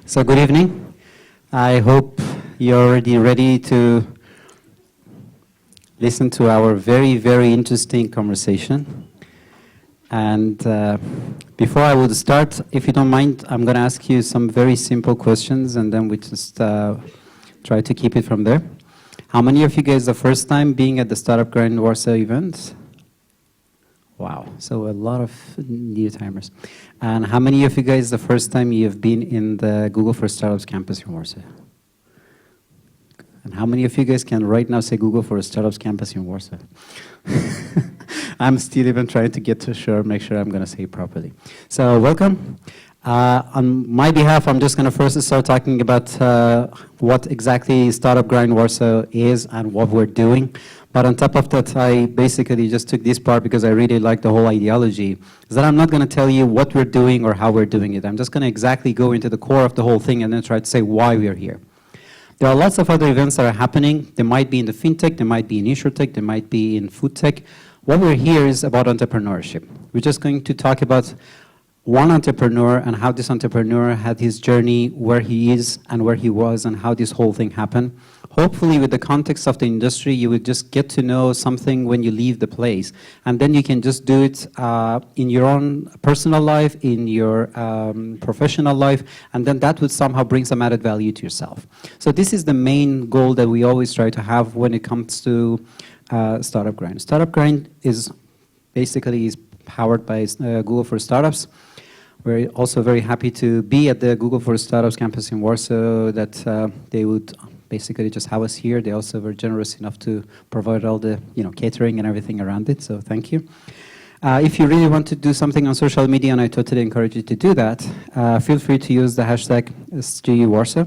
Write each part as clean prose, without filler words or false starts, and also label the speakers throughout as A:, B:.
A: So good evening. I hope you're already ready to listen to our very, very interesting conversation. And before I would start, if you don't mind, I'm going to ask you some very simple questions, and then we just try to keep it from there. How many of you guys the first time being at the Startup Grind Warsaw event? Wow, so a lot of new timers. And how many of you guys the first time you have been in the Google for Startups campus in Warsaw? And how many of you guys can right now say Google for Startups campus in Warsaw? I'm still even trying to get to make sure I'm going to say it properly. So welcome. On my behalf, I'm just going to first start talking about what exactly Startup Grind Warsaw is and what we're doing. But on top of that, I basically just took this part because I really like the whole ideology, is that I'm not going to tell you what we're doing or how we're doing it. I'm just going to exactly go into the core of the whole thing and then try to say why we're here. There are lots of other events that are happening. They might be in the fintech, they might be in insurtech, they might be in food tech. What we're here is about entrepreneurship. We're just going to talk about one entrepreneur and how this entrepreneur had his journey, where he is and where he was and how this whole thing happened. Hopefully with the context of the industry, you will just get to know something when you leave the place. And then you can just do it in your own personal life, in your professional life, and then that would somehow bring some added value to yourself. So this is the main goal that we always try to have when it comes to Startup Grind. Startup Grind is basically powered by Google for Startups. We're also very happy to be at the Google for Startups campus in Warsaw, that they would basically just have us here. They also were generous enough to provide all the catering and everything around it, so thank you. If you really want to do something on social media, and I totally encourage you to do that, feel free to use the hashtag SGE Warsaw.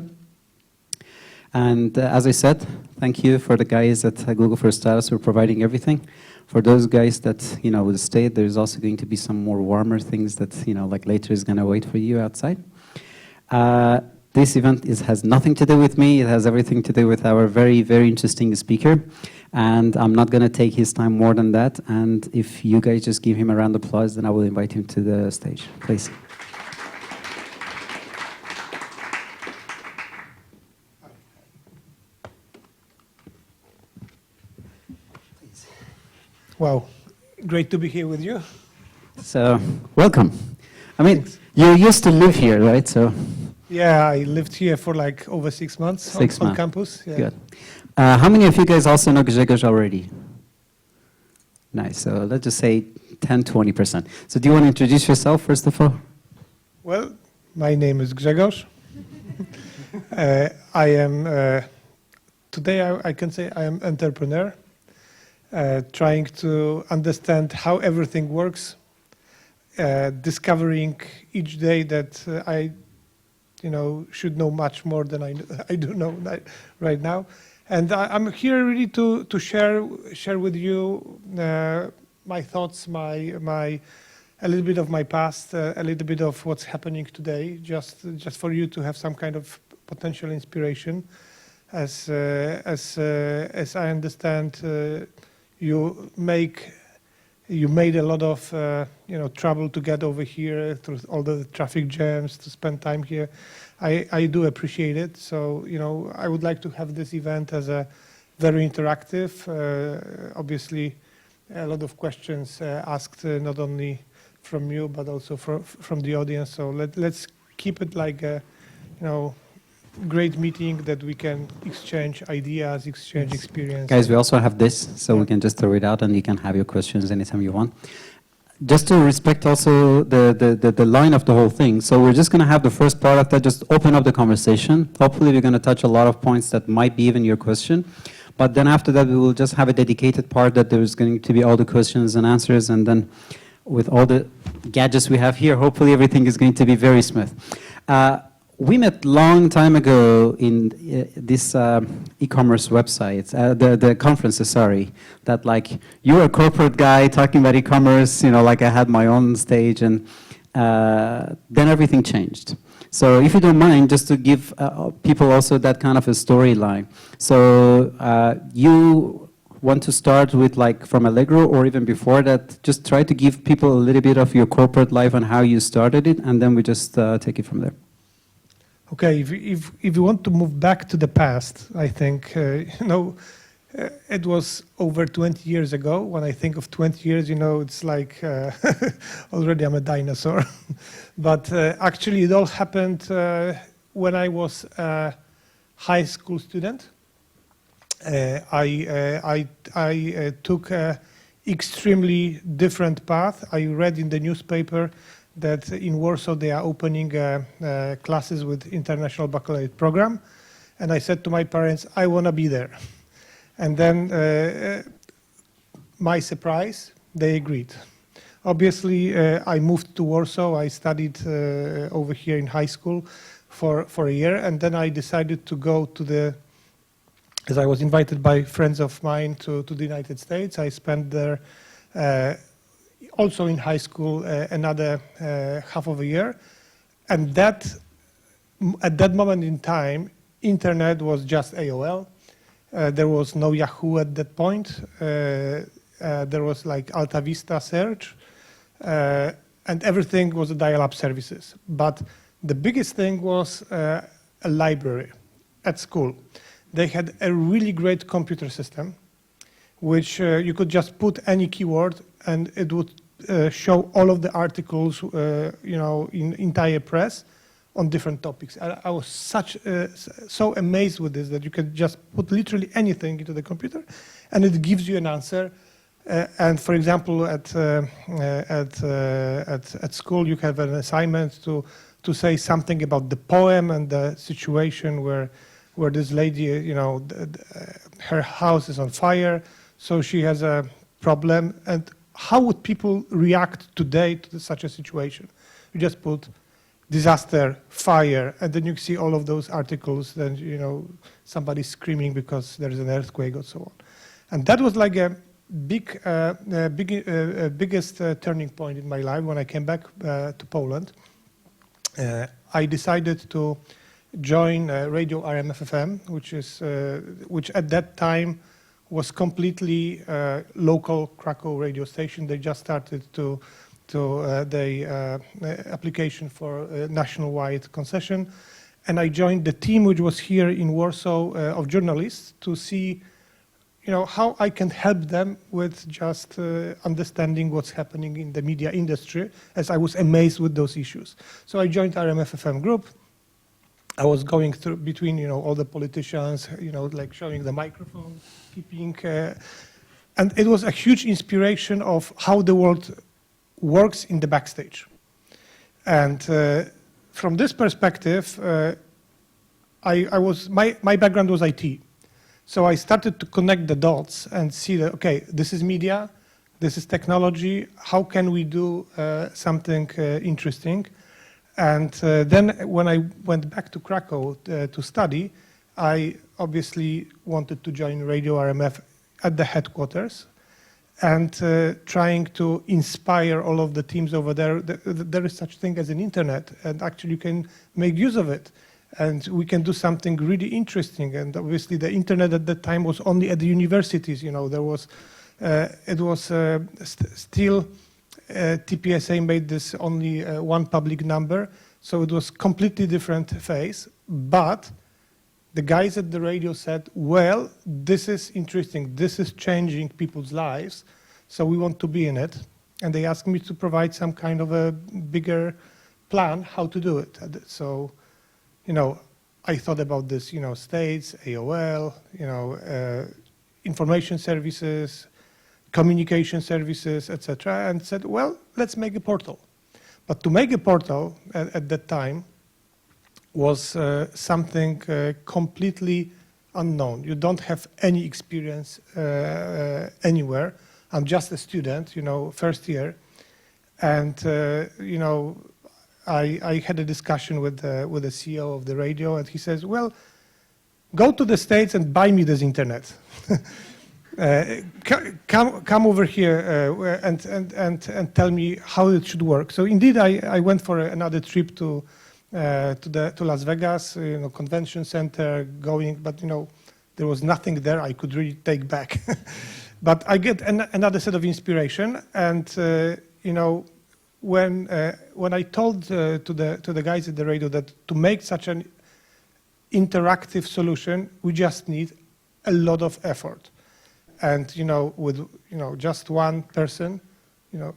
A: And as I said, thank you for the guys at Google for Startups for providing everything. For those guys that will stay, there's also going to be some more warmer things that like later is going to wait for you outside. This event has nothing to do with me. It has everything to do with our very, very interesting speaker. And I'm not going to take his time more than that. And if you guys just give him a round of applause, then I will invite him to the stage. Please.
B: Wow, great to be here with you.
A: So, welcome. I mean, you used to live here, right? So.
B: Yeah, I lived here for like over 6 months on campus. Yeah.
A: Good. How many of you guys also know Grzegorz already? Nice. So let's just say 10-20%. So do you want to introduce yourself first of all?
B: Well, my name is Grzegorz. I am today I can say I am entrepreneur, trying to understand how everything works, discovering each day that I should know much more than I do know right now. And I'm here really to share with you my thoughts, a little bit of my past, a little bit of what's happening today, just for you to have some kind of potential inspiration. As I understand, you made a lot of trouble to get over here through all the traffic jams to spend time here. I do appreciate it. So I would like to have this event as a very interactive. Obviously, a lot of questions asked not only from you but also from the audience. So let's keep it like a great meeting that we can exchange ideas, exchange experience.
A: Guys, we also have this, so we can just throw it out and you can have your questions anytime you want. Just to respect also the line of the whole thing, so we're just going to have the first part of that, just open up the conversation. Hopefully we're going to touch a lot of points that might be even your question. But then after that, we will just have a dedicated part that there's going to be all the questions and answers, and then with all the gadgets we have here, hopefully everything is going to be very smooth. We met long time ago in this e-commerce website, the conferences, sorry, that like you're a corporate guy talking about e-commerce, like I had my own stage, and then everything changed. So if you don't mind, just to give people also that kind of a storyline. So you want to start with like from Allegro or even before that, just try to give people a little bit of your corporate life and how you started it, and then we just take it from there.
B: Okay, if you want to move back to the past, I think, it was over 20 years ago. When I think of 20 years, it's like already I'm a dinosaur. But actually, it all happened when I was a high school student. I took an extremely different path. I read in the newspaper that in Warsaw they are opening classes with international baccalaureate program. And I said to my parents, I want to be there. And then, my surprise, they agreed. Obviously, I moved to Warsaw. I studied over here in high school for a year. And then I decided to go to as I was invited by friends of mine to the United States. I spent there also in high school another half of a year. And at that moment in time, internet was just AOL. There was no Yahoo at that point. There was like Alta Vista search, and everything was dial-up services. But the biggest thing was a library at school. They had a really great computer system, which you could just put any keyword and it would show all of the articles, in entire press on different topics. I was so amazed with this that you could just put literally anything into the computer and it gives you an answer. And for example, at school, you have an assignment to say something about the poem and the situation where this lady, her house is on fire, so she has a problem. And how would people react today to such a situation? You just put disaster, fire, and then you see all of those articles, then, somebody screaming because there is an earthquake or so on. And that was like a biggest turning point in my life when I came back to Poland. I decided to join Radio RMF-FM, which at that time was completely local Krakow radio station. They just started the application for a nationwide concession. And I joined the team which was here in Warsaw of journalists to see how I can help them with just understanding what's happening in the media industry, as I was amazed with those issues. So I joined RMF-FM group. I was going through between, all the politicians, like showing the microphone, keeping, and it was a huge inspiration of how the world works in the backstage. And from this perspective, my background was IT. So I started to connect the dots and see that, okay, this is media, this is technology, how can we do something interesting? And then when I went back to Krakow to study, I obviously wanted to join Radio RMF at the headquarters and trying to inspire all of the teams over there. There is such thing as an internet, and actually you can make use of it. And we can do something really interesting. And obviously the internet at that time was only at the universities. There was, it was still, TPSA made this only one public number. So it was completely different phase. But the guys at the radio said, well, this is interesting. This is changing people's lives. So we want to be in it. And they asked me to provide some kind of a bigger plan how to do it. So, I thought about this, states, AOL, information services, communication services, etc., and said, well, let's make a portal. But to make a portal at that time was something completely unknown. You don't have any experience anywhere. I'm just a student, first year, and I had a discussion with the CEO of the radio, and he says, well, go to the States and buy me this internet. Come over here and tell me how it should work. So indeed, I went for another trip to Las Vegas, convention center, but there was nothing there I could really take back. But I get another set of inspiration, and when I told to the guys at the radio that to make such an interactive solution, we just need a lot of effort. And with just one person,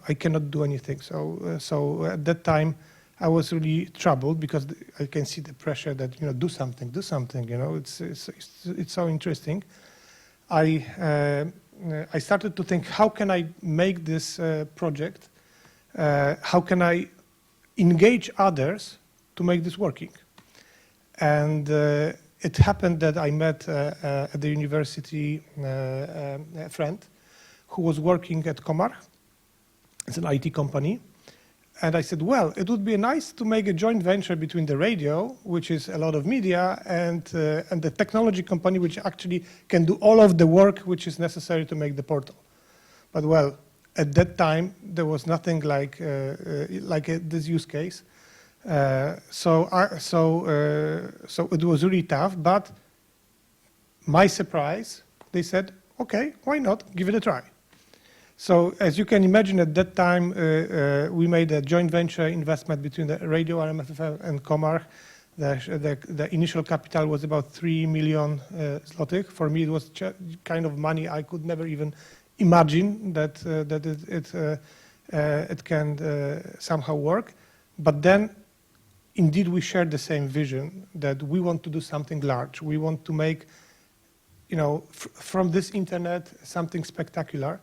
B: I cannot do anything. So at that time, I was really troubled because I can see the pressure that do something. It's so interesting. I started to think, how can I make this project? How can I engage others to make this working? And it happened that I met at the university a friend who was working at Comarch. It's an IT company. And I said, well, it would be nice to make a joint venture between the radio, which is a lot of media, and the technology company, which actually can do all of the work which is necessary to make the portal. But well, at that time, there was nothing like this use case. So it was really tough, but my surprise, they said, okay, why not? Give it a try. So as you can imagine, at that time, we made a joint venture investment between the radio, RMFFM, and Comarch. The initial capital was about 3 million zlotych. For me, it was kind of money I could never even imagine that it can somehow work. But then, indeed, we shared the same vision that we want to do something large. We want to make, from this internet, something spectacular.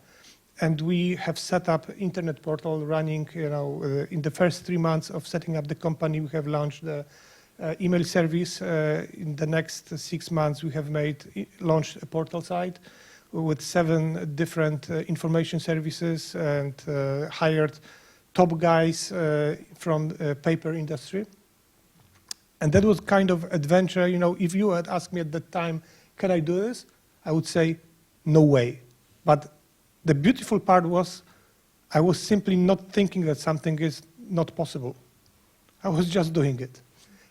B: And we have set up internet portal running, in the first 3 months of setting up the company, we have launched the email service. In the next 6 months, we have launched a portal site with 7 different information services and hired top guys from paper industry. And that was kind of adventure. If you had asked me at that time, can I do this? I would say, no way. But the beautiful part was I was simply not thinking that something is not possible. I was just doing it,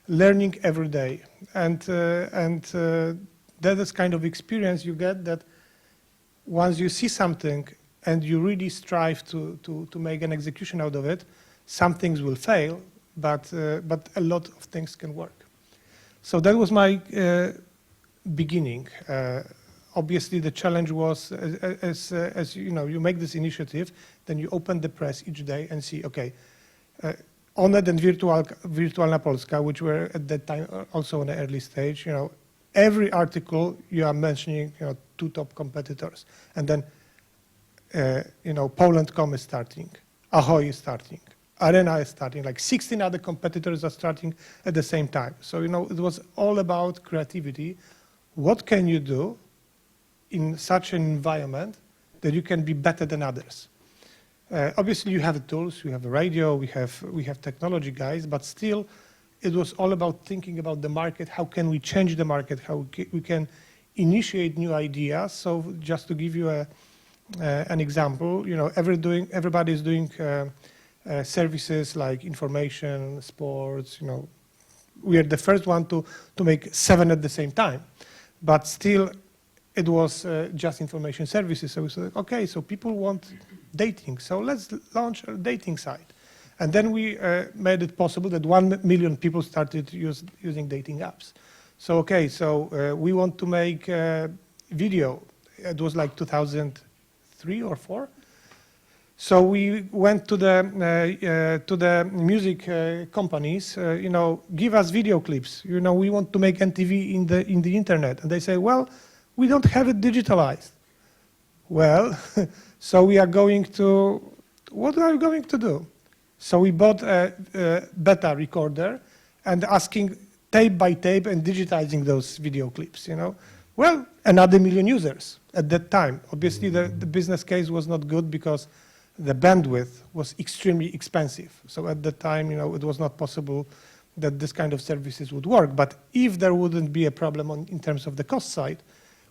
B: learning every day. And that is kind of experience you get that once you see something and you really strive to make an execution out of it, some things will fail, but a lot of things can work. So that was my beginning. Obviously, the challenge was, as you make this initiative, then you open the press each day and see, okay, Onet and Wirtualna Polska, which were at that time also on the early stage, every article you are mentioning, 2 top competitors. And then, Poland.com is starting, Ahoy is starting, Arena is starting, like 16 other competitors are starting at the same time. So, it was all about creativity. What can you do in such an environment that you can be better than others? Obviously, you have the tools, you have the radio, we have technology guys, but still, it was all about thinking about the market. How can we change the market? How we can initiate new ideas? So, just to give you an example, everybody is doing services like information, sports. We are the first one to make 7 at the same time, but still. It was just information services. So we said, okay, so people want dating. So let's launch a dating site. And then we made it possible that 1 million people started using dating apps. So, okay, so we want to make video. It was like 2003 or 4. So we went to the music companies, give us video clips. We want to make MTV in the internet. And they say, well, we don't have it digitalized. Well, so we are going to, what are we going to do? So we bought a beta recorder and asking tape by tape and digitizing those video clips, Well, another 1 million users at that time. Obviously, the business case was not good because the bandwidth was extremely expensive. So at that time, it was not possible that this kind of services would work. But if there wouldn't be a problem in terms of the cost side,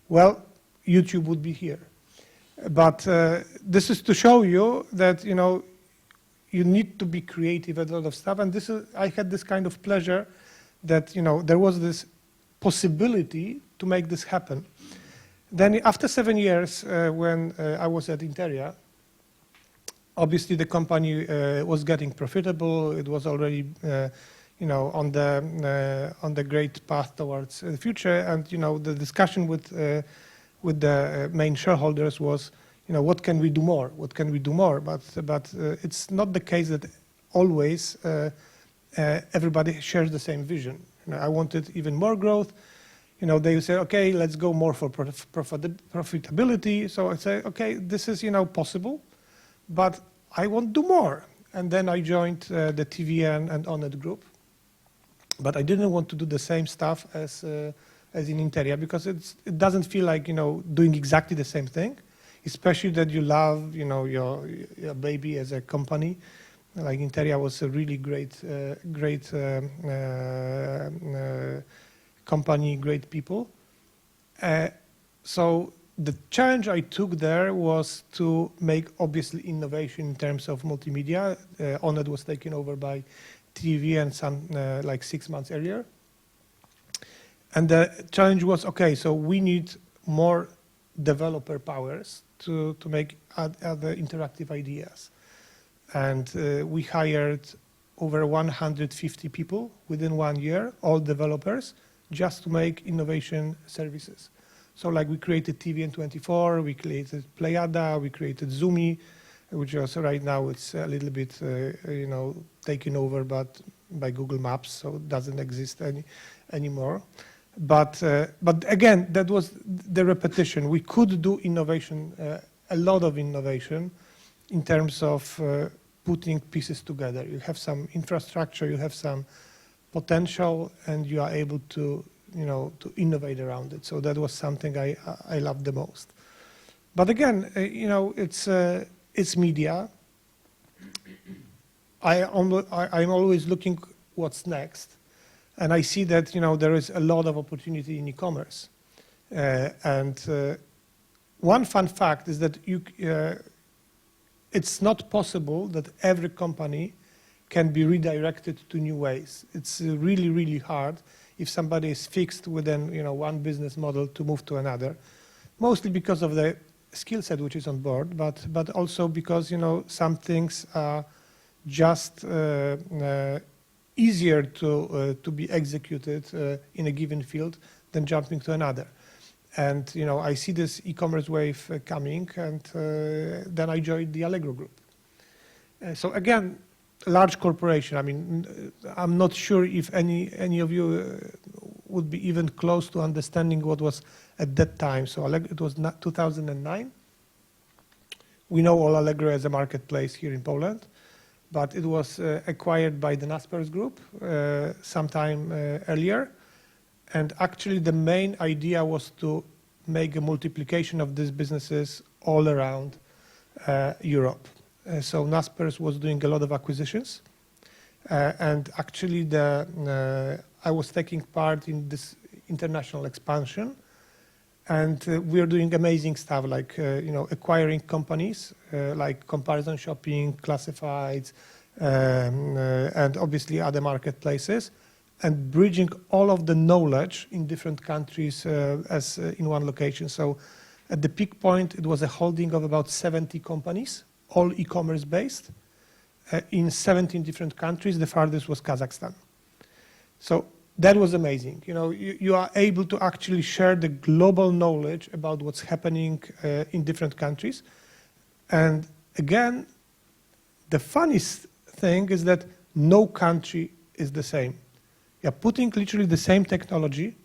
B: well, YouTube would be here. But this is to show you that, you need to be creative at a lot of stuff. And I had this kind of pleasure that, there was this possibility to make this happen. Then after 7 years, when I was at Interia, Obviously, the company was getting profitable. It was already, on the great path towards the future. And the discussion with the main shareholders was, what can we do more? What can we do more? But it's not the case that always everybody shares the same vision. I wanted even more growth. They say, okay, let's go more for profitability. So I say, okay, this is possible, but I want to do more. And then I joined the TVN and Onet group. But I didn't want to do the same stuff as in Interia, because it doesn't feel like doing exactly the same thing, especially that you love your baby as a company. Like Interia was a really great company, great people. So the challenge I took there was to make obviously innovation in terms of multimedia. Onet was taken over by TV and some like 6 months earlier. And the challenge was, okay, so we need more developer powers to make other interactive ideas. And we hired over 150 people within 1 year, all developers, just to make innovation services. So like we created TVN24, we created Playada, we created Zoomy, which also right now it's a little bit, taken over by Google Maps, so it doesn't exist anymore. But again, that was the repetition. We could do innovation, a lot of innovation, in terms of putting pieces together. You have some infrastructure, you have some potential, and you are able to, to innovate around it. So that was something I loved the most. But again, it's media. I'm always looking what's next, and I see that there is a lot of opportunity in e-commerce. And one fun fact is that it's not possible that every company can be redirected to new ways. It's really, really hard if somebody is fixed within one business model to move to another, mostly because of the skill set which is on board, but also because some things are just easier to be executed in a given field than jumping to another. And I see this e-commerce wave coming, and then I joined the Allegro group. So again, large corporation. I mean, I'm not sure if any of you would be even close to understanding what was at that time. So it was 2009. We know all Allegro as a marketplace here in Poland, but it was acquired by the Naspers group sometime earlier. And actually, the main idea was to make a multiplication of these businesses all around Europe. So Naspers was doing a lot of acquisitions. And actually, I was taking part in this international expansion. And we're doing amazing stuff like acquiring companies like comparison shopping, classifieds, and obviously other marketplaces, and bridging all of the knowledge in different countries as in one location. So at the peak point, it was a holding of about 70 companies, all e-commerce based, in 17 different countries. The farthest was Kazakhstan. So that was amazing. You are able to actually share the global knowledge about what's happening in different countries. And again, the funniest thing is that no country is the same. You're putting literally the same technology,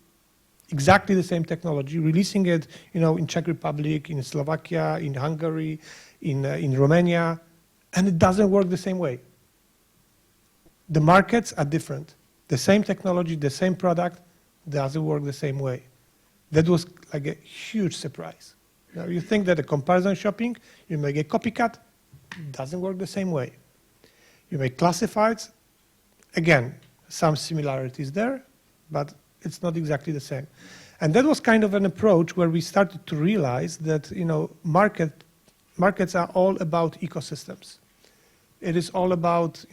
B: exactly the same technology, releasing it, in Czech Republic, in Slovakia, in Hungary, in Romania, and it doesn't work the same way. The markets are different. The same technology, the same product, doesn't work the same way. That was like a huge surprise. You think that a comparison shopping, you make a copycat, doesn't work the same way. You make classifieds, again, some similarities there, but it's not exactly the same. And that was kind of an approach where we started to realize that markets are all about ecosystems. It is all about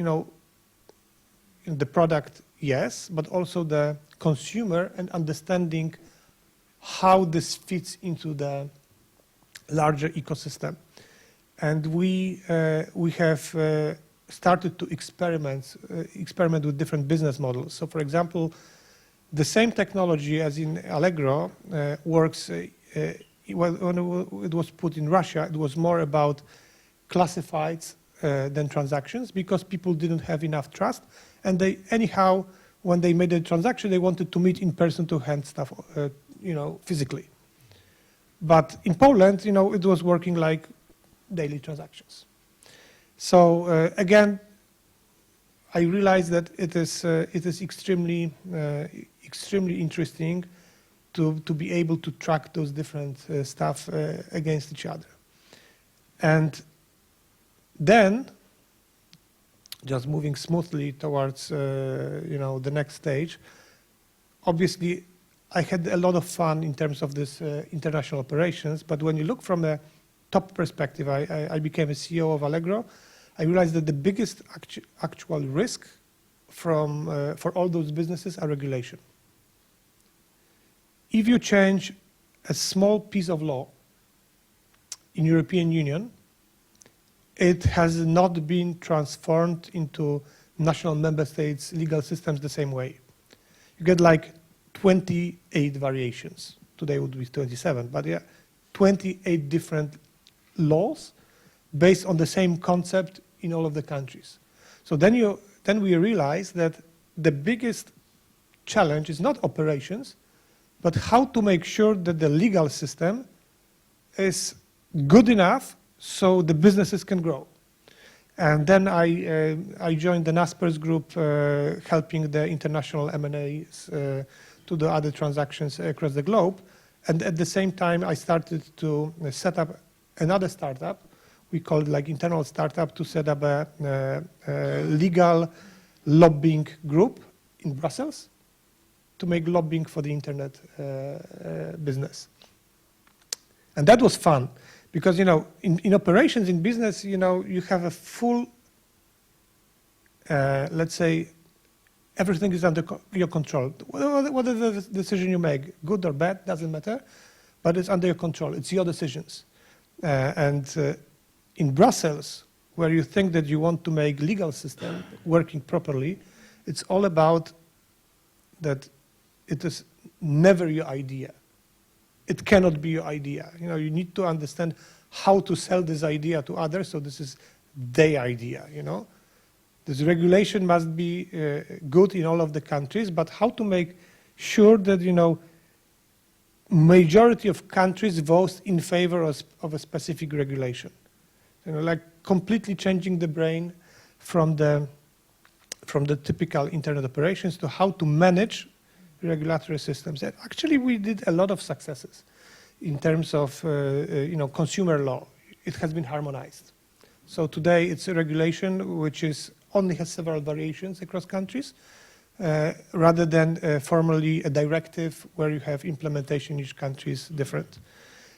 B: the product, yes, but also the consumer and understanding how this fits into the larger ecosystem. and we have started to experiment with different business models. So, for example, the same technology as in Allegro works. When it was put in Russia, it was more about classifieds than transactions, because people didn't have enough trust, and they anyhow, when they made a transaction, they wanted to meet in person to hand stuff, physically. But in Poland, it was working like daily transactions. So again, I realized that it is extremely interesting to be able to track those different stuff against each other. And then, just moving smoothly towards the next stage, obviously I had a lot of fun in terms of this international operations, but when you look from the top perspective, I became a CEO of Allegro. I realized that the biggest actual risk for all those businesses are regulation. If you change a small piece of law in European Union, it has not been transformed into national member states' legal systems the same way. You get like 28 variations. Today would be 27, but yeah, 28 different laws based on the same concept in all of the countries. So then we realize that the biggest challenge is not operations, but how to make sure that the legal system is good enough so the businesses can grow. And then I joined the Naspers group, helping the international M&As to do other transactions across the globe. And at the same time, I started to set up another startup. We call it like internal startup, to set up a legal lobbying group in Brussels to make lobbying for the internet business. And that was fun, because in operations, in business, you have a full, let's say, everything is under your control. Whether the decision you make, good or bad, doesn't matter, but it's under your control. It's your decisions. And in Brussels, where you think that you want to make legal system working properly, it's all about that it is never your idea. It cannot be your idea. You need to understand how to sell this idea to others, so this is their idea, This regulation must be good in all of the countries, but how to make sure that, majority of countries vote in favor of a specific regulation. Like completely changing the brain from the typical internet operations to how to manage regulatory systems. And actually, we did a lot of successes in terms of consumer law. It has been harmonized. So today it's a regulation which only has several variations across countries, rather than formally a directive where you have implementation in each country is different.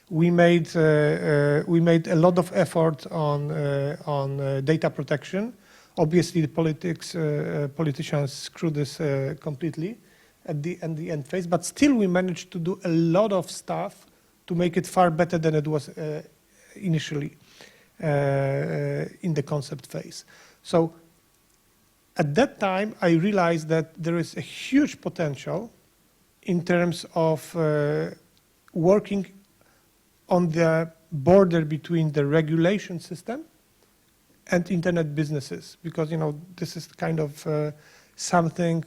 B: We made a lot of effort on data protection. Obviously, the politicians screwed this completely at the end phase, but still we managed to do a lot of stuff to make it far better than it was initially in the concept phase. So at that time, I realized that there is a huge potential in terms of working on the border between the regulation system and internet businesses, because this is kind of something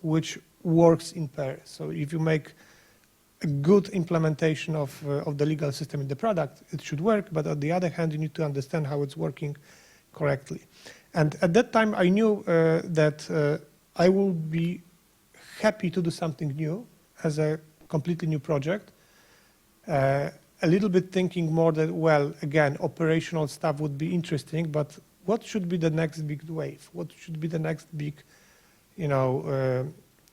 B: which works in pairs. So if you make a good implementation of the legal system in the product, it should work, but on the other hand, you need to understand how it's working correctly. And at that time, I knew that I will be happy to do something new as a completely new project. A little bit thinking more that, well, again, operational stuff would be interesting, but what should be the next big wave? What should be the next big,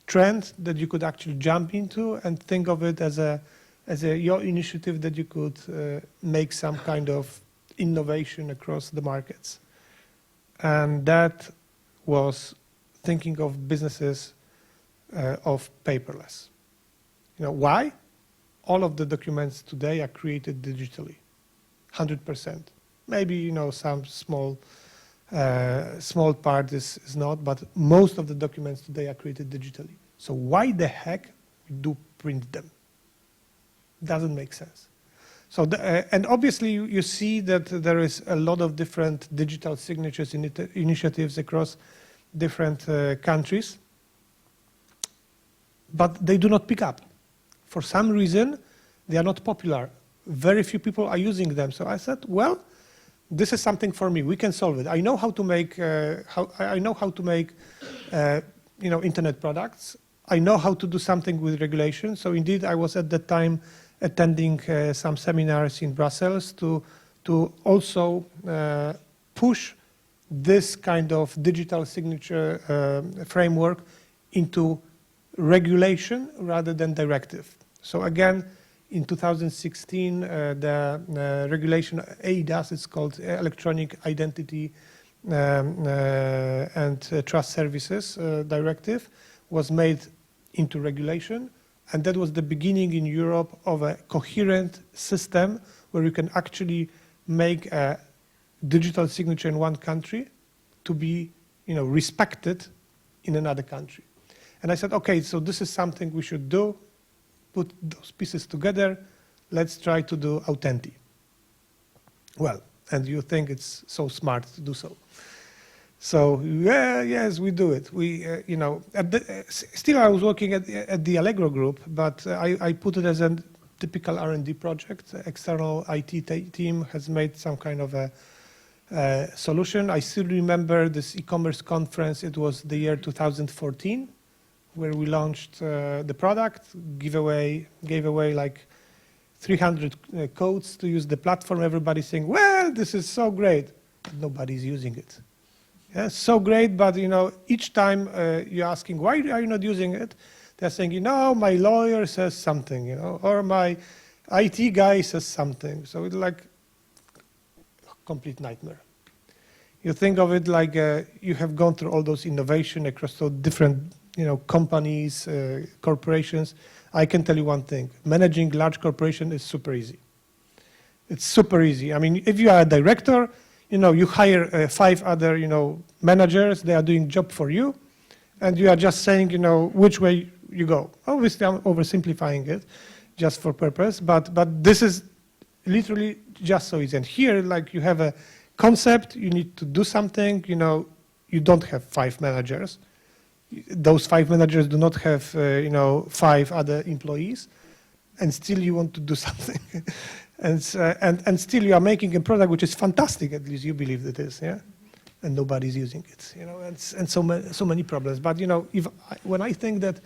B: trend that you could actually jump into and think of it as your initiative that you could make some kind of innovation across the markets? And that was thinking of businesses of paperless. Why? All of the documents today are created digitally, 100%. Maybe, you know, some small part is not, but most of the documents today are created digitally. So why the heck do print them? Doesn't make sense. So, and obviously you see that there is a lot of different digital signatures initiatives across different countries, but they do not pick up. For some reason, they are not popular. Very few people are using them. So I said, well, this is something for me. We can solve it. I know how to make you know, internet products. I know how to do something with regulation. So indeed, I was at that time attending some seminars in Brussels to also push this kind of digital signature framework into regulation rather than directive. So again, in 2016, the regulation EIDAS, it's called Electronic Identity and Trust Services Directive, was made into regulation. And that was the beginning in Europe of a coherent system where you can actually make a digital signature in one country to be, you know, respected in another country. And I said, okay, so this is something we should do. Put those pieces together. Let's try to do Autenti. Well, and you think it's so smart to do so. So yeah, yes, we do it. We, you know, still I was working at the Allegro group, but I put it as a typical R&D project. The external IT team has made some kind of a solution. I still remember this e-commerce conference. It was the year 2014, where we launched the product, gave away like 300 codes to use the platform. Everybody's saying, well, this is so great. Nobody's using it. Yeah, so great, but you know, each time you're asking, why are you not using it? They're saying, you know, my lawyer says something, you know, or my IT guy says something. So it's like a complete nightmare. You think of it like you have gone through all those innovation across so different, you know, companies, corporations. I can tell you one thing: managing large corporation is super easy. It's super easy. I mean, if you are a director, you know, you hire 5 other, you know, managers. They are doing job for you, and you are just saying, you know, which way you go. Obviously, I'm oversimplifying it, just for purpose. But this is literally just so easy. And here, like, you have a concept. You need to do something. You know, you don't have 5 managers. Those 5 managers do not have, you know, 5 other employees, and still you want to do something. And still you are making a product which is fantastic, at least you believe it is, yeah? And nobody's using it, you know, and so many problems. But, you know, when I think that,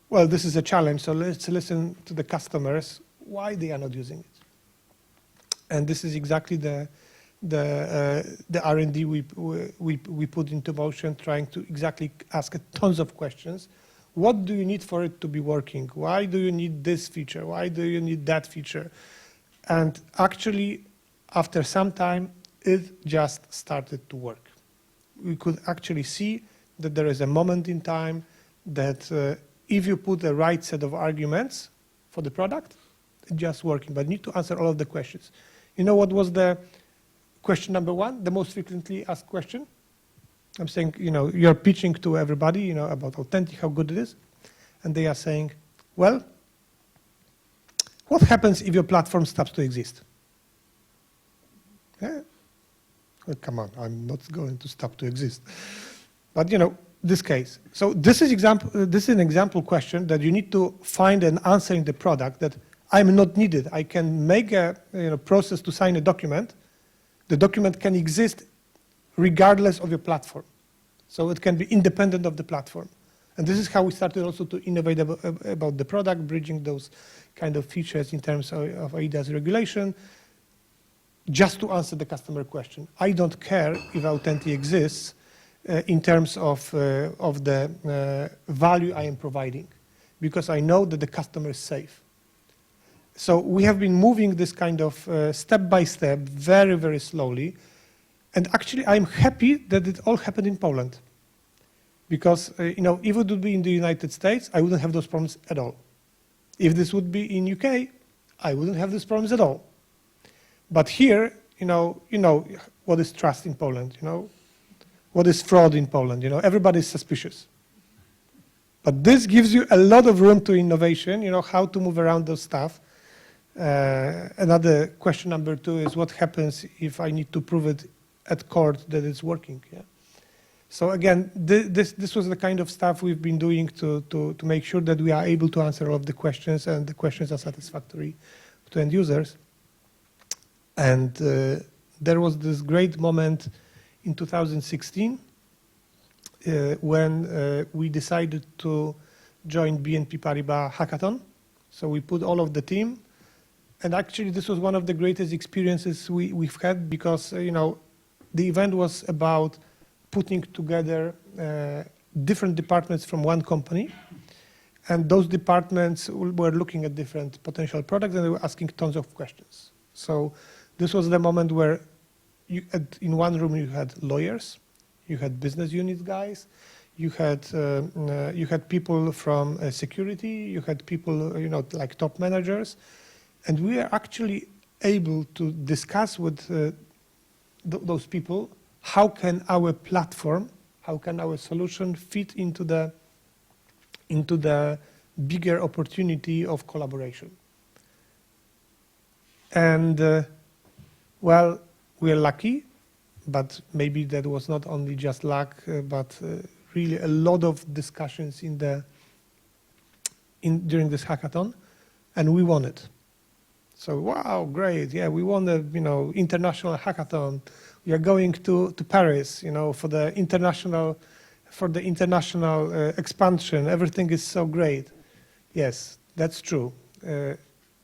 B: well, this is a challenge, so let's listen to the customers, why they are not using it. And this is exactly the R&D we put into motion, trying to exactly ask tons of questions. What do you need for it to be working? Why do you need this feature? Why do you need that feature? And actually, after some time, it just started to work. We could actually see that there is a moment in time that if you put the right set of arguments for the product, it's just working. But you need to answer all of the questions. You know what was the question number 1, the most frequently asked question? I'm saying, you know, you're pitching to everybody, you know, about Autenti, how good it is. And they are saying, well, what happens if your platform stops to exist? Yeah? Well, come on, I'm not going to stop to exist. But, you know, this case. So this is an example question that you need to find an answer in the product that I'm not needed. I can make a process to sign a document. The document can exist regardless of your platform. So it can be independent of the platform. And this is how we started also to innovate about the product, bridging those kind of features in terms of EIDAS regulation, just to answer the customer question. I don't care if Autenti exists in terms of the value I am providing, because I know that the customer is safe. So we have been moving this kind of step by step, very, very slowly. And actually, I'm happy that it all happened in Poland. Because, you know, if it would be in the United States, I wouldn't have those problems at all. If this would be in UK, I wouldn't have these problems at all. But here, you know what is trust in Poland, what is fraud in Poland, everybody is suspicious. But this gives you a lot of room to innovation, how to move around those stuff. Another question number 2 is what happens if I need to prove it at court that it's working. Yeah? So again, this was the kind of stuff we've been doing to make sure that we are able to answer all of the questions and the questions are satisfactory to end users. And there was this great moment in 2016 when we decided to join BNP Paribas hackathon. So we put all of the team. And actually, this was one of the greatest experiences we've had because, the event was about putting together different departments from one company. And those departments were looking at different potential products and they were asking tons of questions. So this was the moment where in one room you had lawyers, you had business unit guys, you had people from security, you had people, like top managers. And we are actually able to discuss with those people, how can our platform, how can our solution fit into the bigger opportunity of collaboration. And well, we're lucky, but maybe that was not only just luck, but really a lot of discussions during this hackathon, and we won it. So wow, great! Yeah, we won the international hackathon. We are going to Paris, for the international expansion. Everything is so great. Yes, that's true.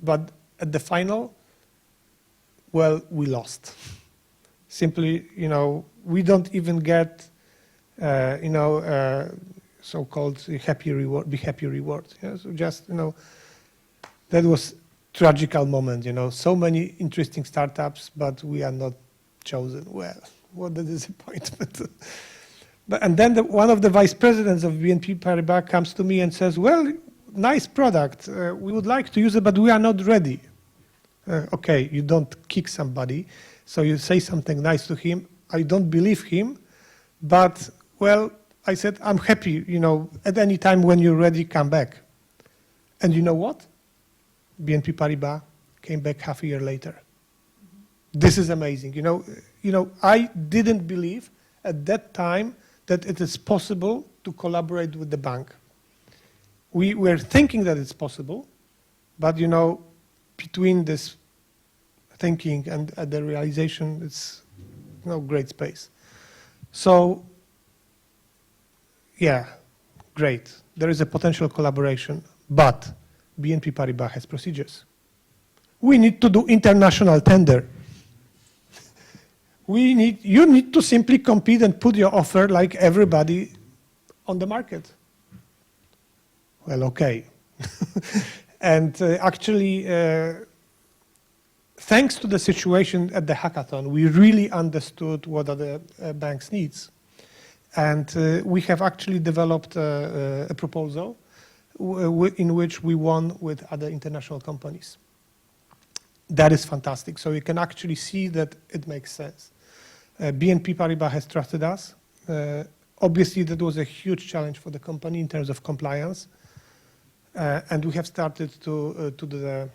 B: But at the final, well, we lost. Simply, we don't even get, so-called big happy reward. Yeah? So just, that was tragical moment. So many interesting startups, but we are not chosen. Well, what a disappointment. And then one of the vice presidents of BNP Paribas comes to me and says, well, nice product. We would like to use it, but we are not ready. Okay, you don't kick somebody. So you say something nice to him. I don't believe him. But, well, I said, I'm happy, at any time when you're ready, come back. And you know what? BNP Paribas came back half a year later. This is amazing. I didn't believe at that time that it is possible to collaborate with the bank. We were thinking that it's possible, but between this thinking and the realization, it's great space. So, yeah, great. There is a potential collaboration, but BNP Paribas has procedures. We need to do international tender. You need to simply compete and put your offer like everybody on the market. Well, okay. And actually, thanks to the situation at the hackathon, we really understood what are the bank's needs. And we have actually developed a proposal in which we won with other international companies. That is fantastic. So you can actually see that it makes sense. BNP Paribas has trusted us. Obviously, that was a huge challenge for the company in terms of compliance. And we have started to do the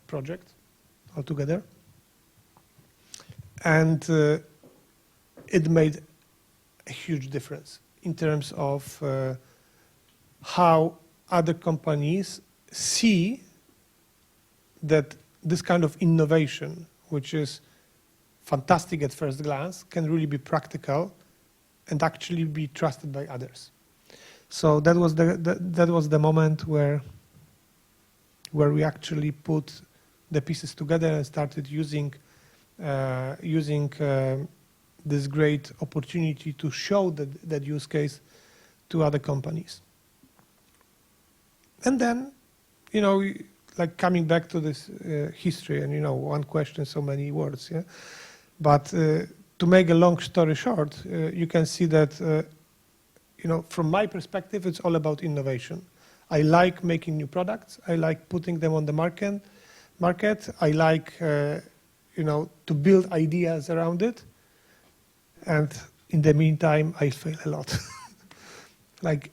B: project altogether. And it made a huge difference in terms of how other companies see that this kind of innovation, which is fantastic at first glance, can really be practical and actually be trusted by others. So that was the moment where we actually put the pieces together and started using this great opportunity to show that use case to other companies. And then, like coming back to this history, and one question, so many words, yeah. But to make a long story short, you can see that, from my perspective, it's all about innovation. I like making new products. I like putting them on the market. I like to build ideas around it. And in the meantime, I fail a lot. Like,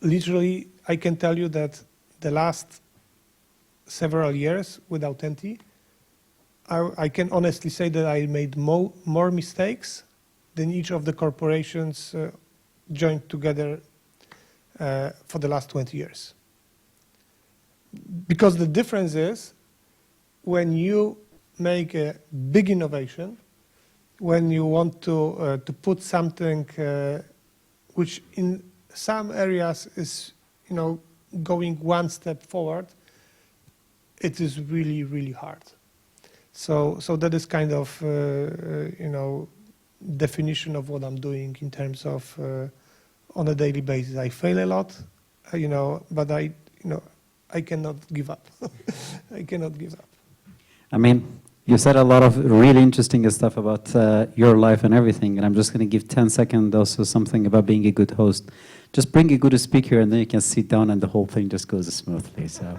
B: literally, I can tell you that the last several years with Autenti, I can honestly say that I made more mistakes than each of the corporations joined together for the last 20 years. Because the difference is, when you make a big innovation, when you want to put something which in some areas is, going one step forward, it is really, really hard. So that is kind of, definition of what I'm doing in terms of on a daily basis. I fail a lot, but I cannot give up. I cannot give up.
A: I mean, you said a lot of really interesting stuff about your life and everything, and I'm just going to give 10 seconds also something about being a good host. Just bring a good speaker, and then you can sit down, and the whole thing just goes smoothly. So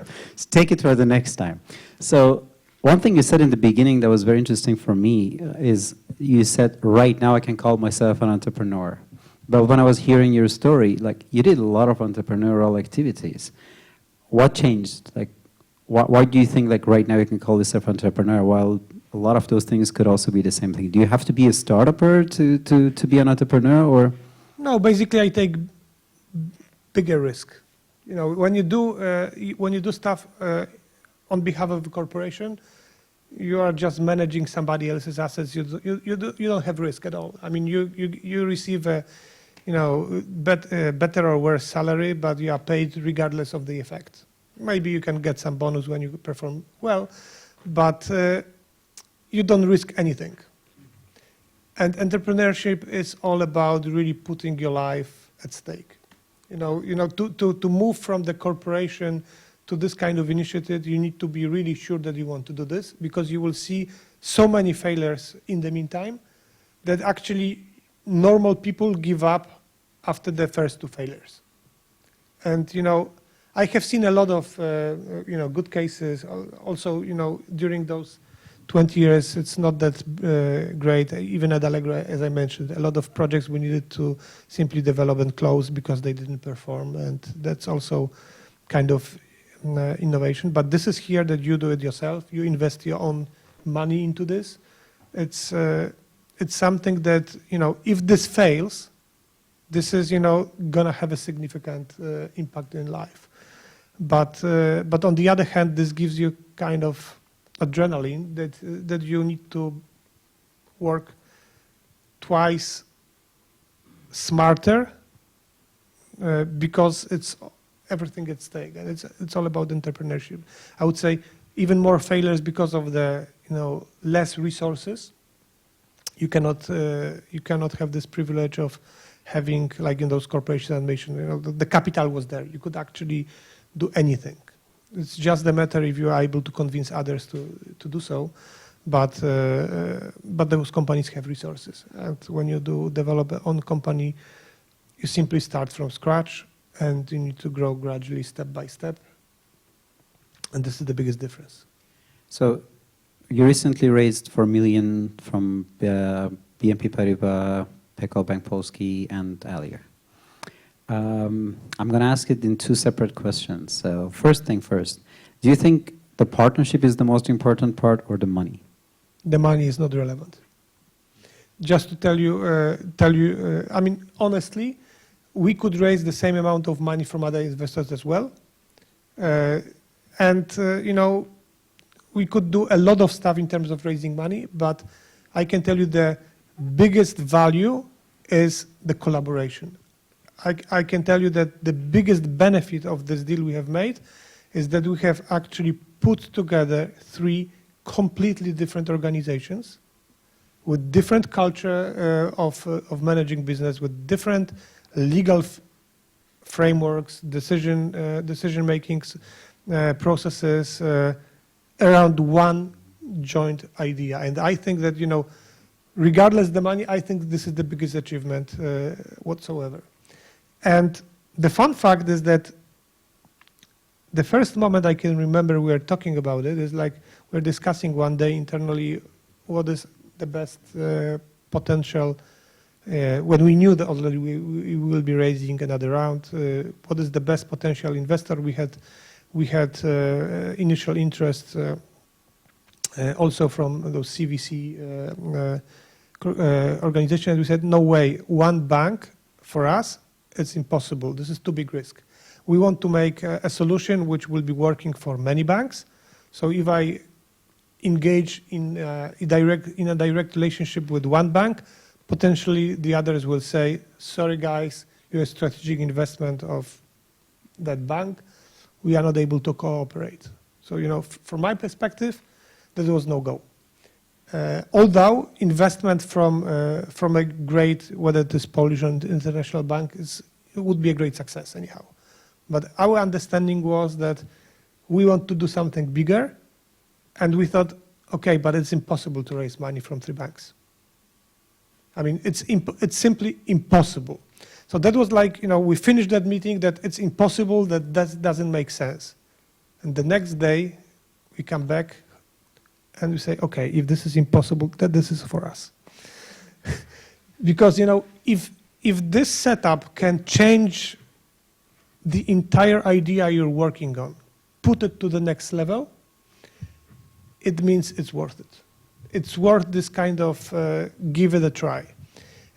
A: take it for the next time. So one thing you said in the beginning that was very interesting for me is you said, right now I can call myself an entrepreneur. But when I was hearing your story, like, you did a lot of entrepreneurial activities. What changed? Like, why do you think, like, right now you can call yourself entrepreneur, while a lot of those things could also be the same thing? Do you have to be a startupper to be an entrepreneur, or?
B: No, basically I take bigger risk. When you do stuff on behalf of the corporation, you are just managing somebody else's assets. You don't have risk at all. I mean, you receive a better or worse salary, but you are paid regardless of the effect. Maybe you can get some bonus when you perform well, but you don't risk anything. And entrepreneurship is all about really putting your life at stake. To move from the corporation to this kind of initiative, you need to be really sure that you want to do this, because you will see so many failures in the meantime that actually normal people give up after the first two failures. And, I have seen a lot of, good cases. Also, during those 20 years, it's not that great. Even at Allegro, as I mentioned, a lot of projects we needed to simply develop and close because they didn't perform. And that's also kind of innovation. But this is here that you do it yourself. You invest your own money into this. It's something that, if this fails, this is, gonna have a significant impact in life. But on the other hand, this gives you kind of adrenaline that you need to work twice smarter because it's everything at stake, and it's all about entrepreneurship. I would say even more failures because of the less resources. You cannot have this privilege of having, like in those corporations I mentioned, the capital was there. You could actually do anything. It's just a matter if you are able to convince others to do so. But those companies have resources. And when you develop your own company, you simply start from scratch, and you need to grow gradually, step by step. And this is the biggest difference.
A: So you recently raised 4 million from BNP Paribas, PKO Bank Polski, and Alior. I'm going to ask it in two separate questions. So first thing first, do you think the partnership is the most important part, or the money?
B: The money is not relevant. Just to tell you, I mean, honestly, we could raise the same amount of money from other investors as well. We could do a lot of stuff in terms of raising money, but I can tell you the biggest value is the collaboration. I can tell you that the biggest benefit of this deal we have made is that we have actually put together 3 completely different organizations with different culture of managing business, with different legal frameworks, decision makings, processes around one joint idea. And I think that, regardless of the money, I think this is the biggest achievement whatsoever. And the fun fact is that the first moment I can remember we were talking about it is like we're discussing one day internally what is the best potential, when we knew that already we will be raising another round, what is the best potential investor. We had initial interest also from those CVC organizations. We said, no way, one bank for us, it's impossible. This is too big risk. We want to make a solution which will be working for many banks. So if I engage in a direct relationship with one bank, potentially the others will say, sorry guys, you're a strategic investment of that bank. We are not able to cooperate. So, from my perspective, there was no go. Although investment from a great, whether it is Polish or international bank, it would be a great success anyhow. But our understanding was that we want to do something bigger, and we thought, okay, but it's impossible to raise money from 3 banks. I mean, it's simply impossible. So that was like, we finished that meeting that it's impossible, that doesn't make sense. And the next day, we come back and we say, okay, if this is impossible, that this is for us. Because, if this setup can change the entire idea you're working on, put it to the next level, it means it's worth it. It's worth this kind of give it a try.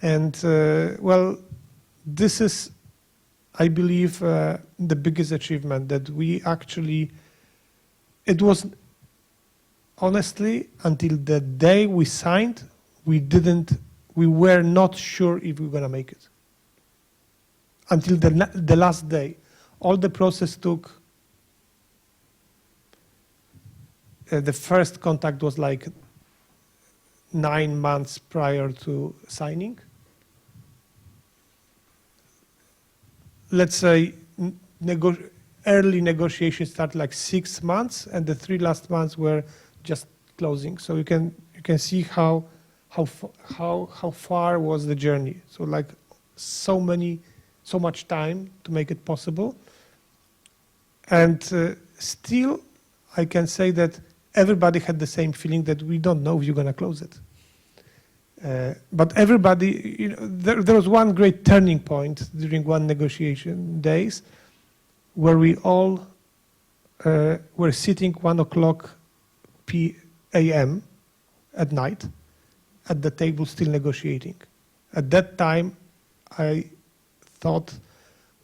B: And, this is, I believe, the biggest achievement that we actually, it was honestly, until the day we signed, we were not sure if we were going to make it. Until the last day. All the process took, the first contact was like 9 months prior to signing. Let's say early negotiations started like 6 months, and the 3 last months were just closing. So you can see how far was the journey. So like so much time to make it possible. And still, I can say that everybody had the same feeling that we don't know if you're going to close it. But everybody, there was one great turning point during one negotiation days where we all were sitting 1:00 p.m. at night at the table still negotiating. At that time, I thought,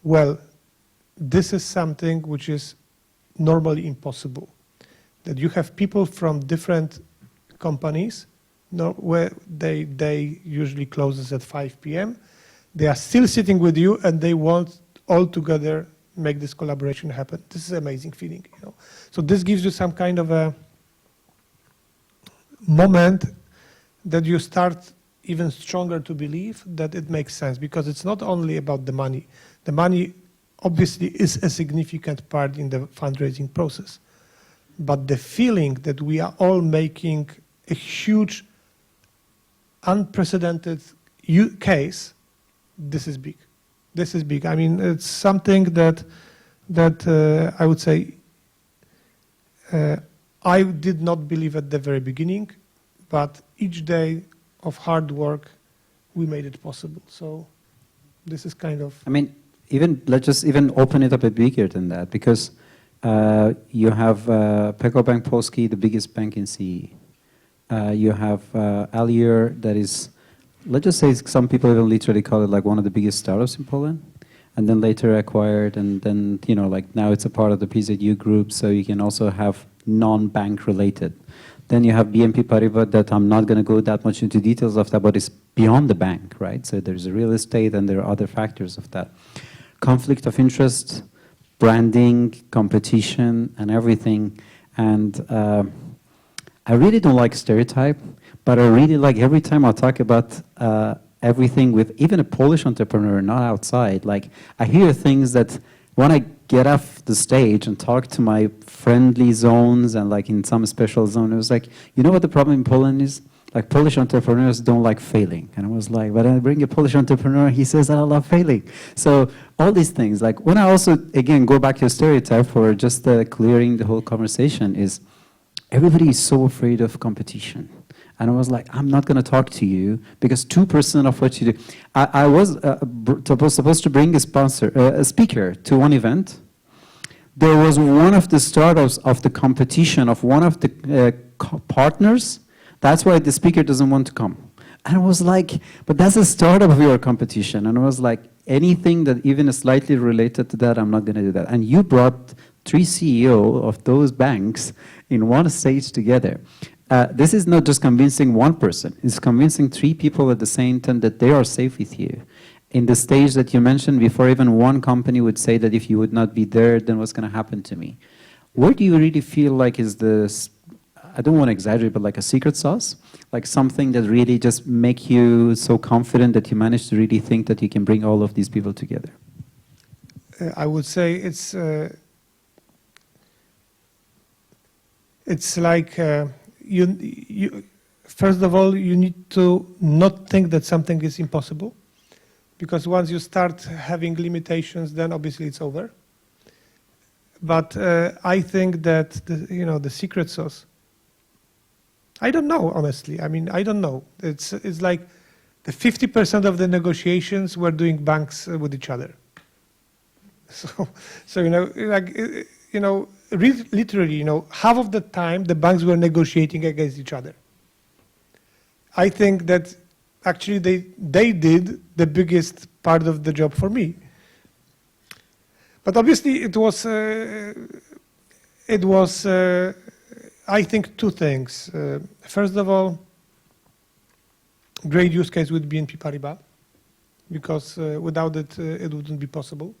B: well, this is something which is normally impossible. That you have people from different companies where they usually closes at 5 p.m. They are still sitting with you and they want all together make this collaboration happen. This is an amazing feeling. So this gives you some kind of a moment that you start even stronger to believe that it makes sense, because it's not only about the money. The money obviously is a significant part in the fundraising process. But the feeling that we are all making a huge, unprecedented case, this is big. This is big. I mean, it's something that I would say I did not believe at the very beginning, but each day of hard work, we made it possible. So this is kind of... I mean,
A: let's just even open it up a bit bigger than that, because you have PKO Bank Polski, the biggest bank in CE. You have Alior, that is, let's just say some people even literally call it like one of the biggest startups in Poland, and then later acquired, and then, like now it's a part of the PZU group, so you can also have non-bank related. Then you have BNP Paribas, that I'm not going to go that much into details of that, but it's beyond the bank, right? So there's a real estate and there are other factors of that. Conflict of interest, branding, competition, and everything. And I really don't like stereotype, but I really like every time I talk about everything with even a Polish entrepreneur, not outside, like I hear things that when I get off the stage and talk to my friendly zones and like in some special zone, it was like, you know what the problem in Poland is? Like Polish entrepreneurs don't like failing. And I was like, but I bring a Polish entrepreneur, he says that I love failing. So all these things, like when I also, again, go back to a stereotype for just clearing the whole conversation is everybody is so afraid of competition. And I was like, I'm not going to talk to you because 2% of what you do. I was supposed to bring a speaker to one event. There was one of the startups of the competition of one of the partners. That's why the speaker doesn't want to come. And I was like, but that's a startup of your competition. And I was like, anything that even is slightly related to that, I'm not going to do that. And you brought 3 CEO of those banks in one stage together. This is not just convincing one person. It's convincing 3 people at the same time that they are safe with you. In the stage that you mentioned before, even one company would say that if you would not be there, then what's going to happen to me? What do you really feel like is the, I don't want to exaggerate, but like a secret sauce? Like something that really just make you so confident that you manage to really think that you can bring all of these people together?
B: I would say it's like you first of all, you need to not think that something is impossible. Because once you start having limitations, then obviously it's over. But I think that the secret sauce. I don't know, honestly. I mean, I don't know. It's like the 50% of the negotiations we're doing banks with each other. So literally, half of the time the banks were negotiating against each other. I think that. Actually, they did the biggest part of the job for me. But obviously, it was I think 2 things. First of all, great use case with BNP Paribas, because without it, it wouldn't be possible.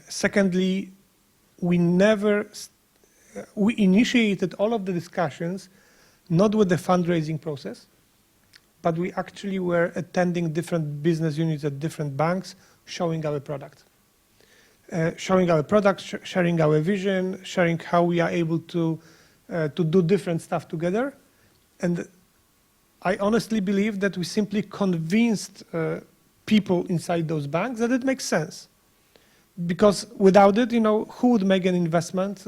B: Secondly, we initiated all of the discussions not with the fundraising process, but we actually were attending different business units at different banks, showing our product. Sharing our vision, sharing how we are able to do different stuff together. And I honestly believe that we simply convinced people inside those banks that it makes sense. Because without it, who would make an investment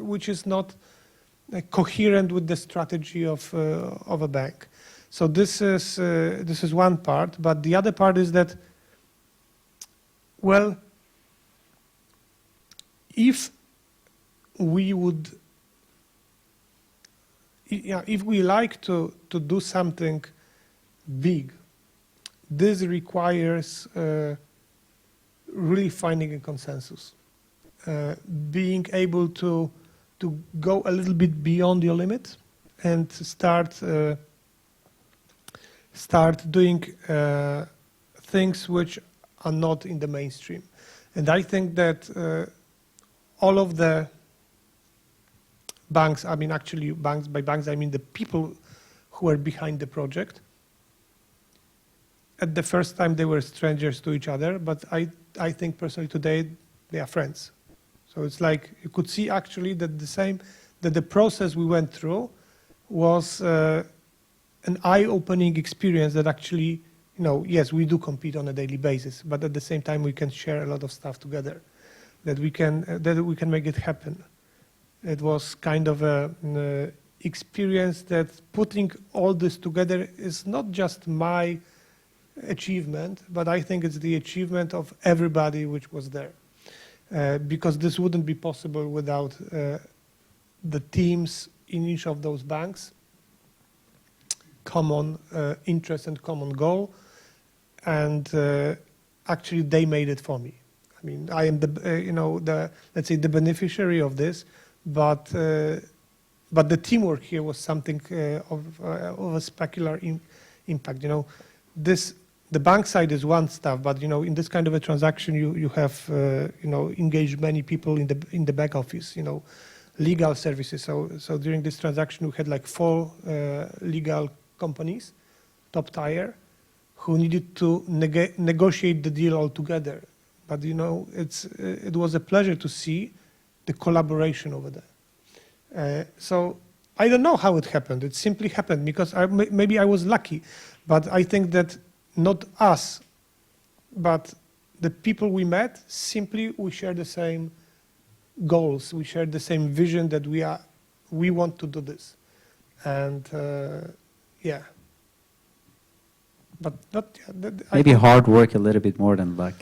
B: which is not coherent with the strategy of a bank? So this is one part, but the other part is that, well, if we like to do something big, this requires really finding a consensus, being able to go a little bit beyond your limit and start doing things which are not in the mainstream. And I think that all of the banks, I mean actually banks, by banks I mean the people who are behind the project, at the first time they were strangers to each other, but I think personally today they are friends. So it's like you could see actually that the process we went through was an eye-opening experience that actually, yes, we do compete on a daily basis, but at the same time we can share a lot of stuff together, that we can make it happen. It was kind of an experience that putting all this together is not just my achievement, but I think it's the achievement of everybody which was there. Because this wouldn't be possible without the teams in each of those banks, common interest and common goal, and actually they made it for me. I mean, I am let's say the beneficiary of this, but the teamwork here was something of a specular impact. The bank side is one stuff, but in this kind of a transaction, you have engaged many people in the back office, legal services. So during this transaction, we had like 4 legal companies, top tier, who needed to negotiate the deal all together. But it was a pleasure to see the collaboration over there. So I don't know how it happened. It simply happened because maybe I was lucky, but I think that not us, but the people we met, simply we share the same goals. We share the same vision that we want to do this. And yeah, but not
A: Maybe hard work a little bit more than luck.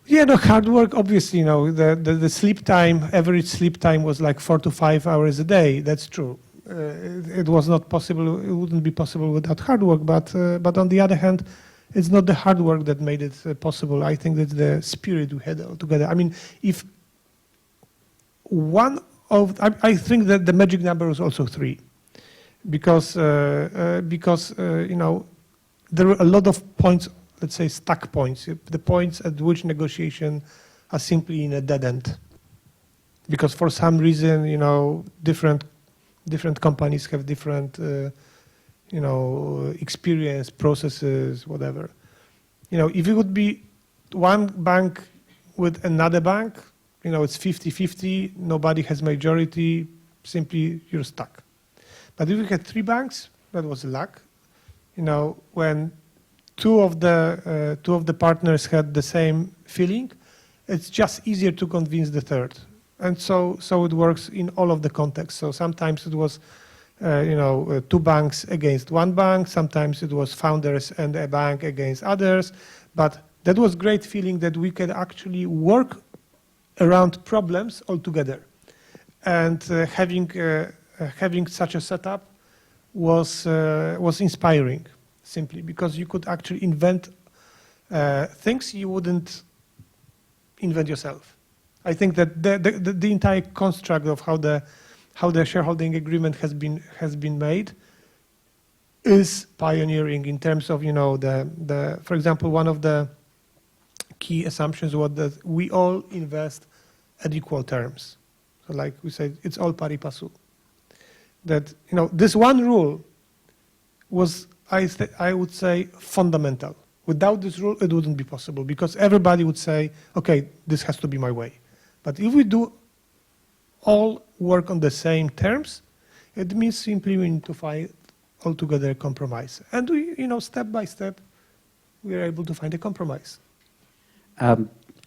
B: Yeah, no, hard work, obviously, you know, the sleep time, average sleep time was like 4 to 5 hours a day. That's true. It was not possible, it wouldn't be possible without hard work, but on the other hand, it's not the hard work that made it possible. I think that's the spirit we had all together. I mean, if I think that the magic number was also 3, because you know, there were a lot of points, let's say stuck points, the points at which negotiation are simply in a dead end. Because for some reason, you know, different companies have different, you know, experience, processes, whatever. You know, if it would be one bank with another bank, you know, it's 50-50, nobody has majority, simply you're stuck. But if we had 3 banks, that was luck. You know, when two of the partners had the same feeling, it's just easier to convince the third. And so it works in all of the contexts. So sometimes it was, you know, 2 banks against 1 bank. Sometimes it was founders and a bank against others. But that was great feeling that we could actually work around problems all together. And having such a setup was inspiring, simply because you could actually invent things you wouldn't invent yourself. I think that the entire construct of how the shareholding agreement has been made is pioneering in terms of, you know, for example, one of the key assumptions was that we all invest at equal terms. So like we said, it's all pari passu. That, you know, this one rule was, I would say, fundamental. Without this rule, it wouldn't be possible, because everybody would say, okay, this has to be my way. But if we do all work on the same terms, it means simply we need to find altogether a compromise. And we, you know, step by step, we are able to find a compromise.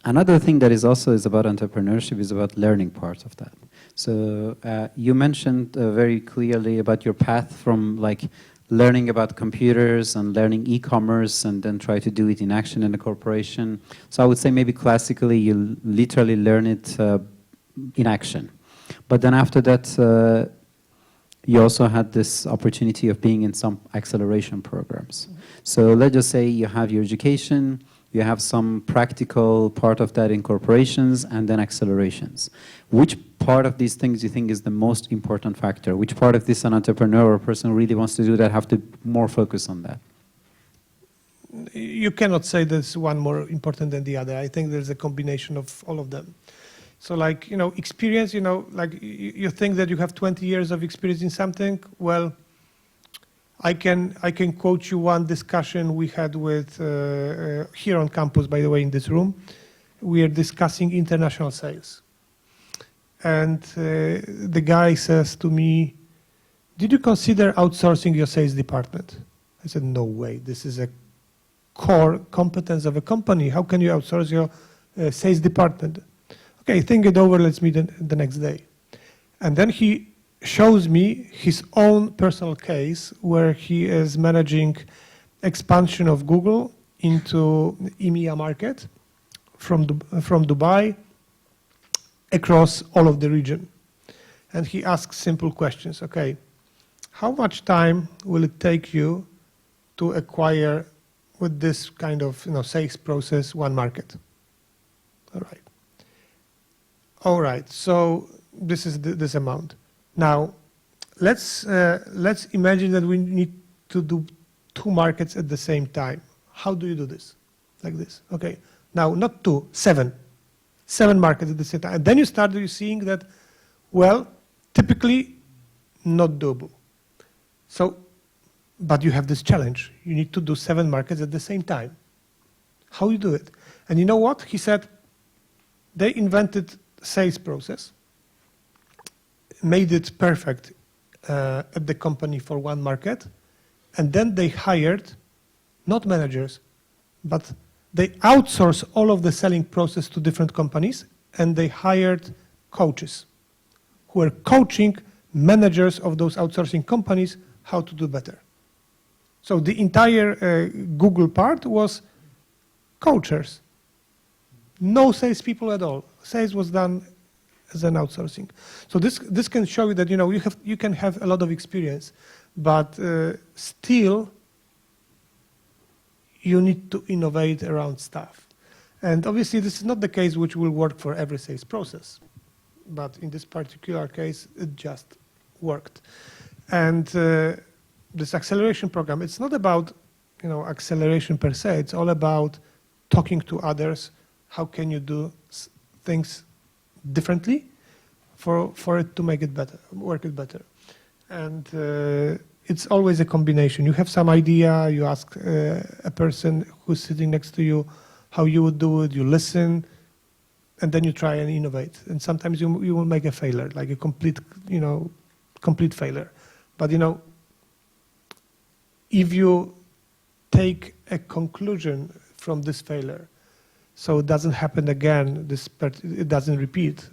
A: Another thing that is about entrepreneurship is about learning part of that. So you mentioned very clearly about your path from like learning about computers and learning e-commerce and then try to do it in action in a corporation. So I would say maybe classically you literally learn it in action. But then after that, you also had this opportunity of being in some acceleration programs. Mm-hmm. So let's just say you have your education, you have some practical part of that in corporations and then accelerations. Which part of these things you think is the most important factor? Which part of this an entrepreneur or a person who really wants to do that have to more focus on that?
B: You cannot say there's one more important than the other. I think there's a combination of all of them. So like, you know, experience, you know, like you think that you have 20 years of experience in something. Well, I can quote you one discussion we had with, here on campus, by the way, in this room. We are discussing international sales. And the guy says to me, did you consider outsourcing your sales department? I said, no way. This is a core competence of a company. How can you outsource your sales department? Okay, think it over. Let's meet the next day. And then he shows me his own personal case where he is managing expansion of Google into EMEA market from Dubai across all of the region. And he asks simple questions. Okay, how much time will it take you to acquire with this kind of, you know, sales process one market? All right, so this is this amount. Now, let's imagine that we need to do 2 markets at the same time. How do you do this? Like this, okay. Now, not 2, 7. 7 markets at the same time. And then you start seeing that, well, typically not doable. So, but you have this challenge. You need to do 7 markets at the same time. How you do it? And you know what? He said they invented sales process, made it perfect at the company for one market, and then they hired not managers, but they outsourced all of the selling process to different companies, and they hired coaches who were coaching managers of those outsourcing companies how to do better. So the entire Google part was cultures. No salespeople at all. Sales was done as an outsourcing. So this can show you that you can have a lot of experience, but still you need to innovate around stuff. And obviously this is not the case which will work for every sales process, but in this particular case it just worked. And this acceleration program, it's not about acceleration per se, it's all about talking to others. How can you do things differently for it to make it better, work it better? And it's always a combination. You have some idea, you ask a person who's sitting next to you how you would do it, you listen, and then you try and innovate. And sometimes you will make a failure, like a complete failure. But if you take a conclusion from this failure, so it doesn't happen again, it doesn't repeat,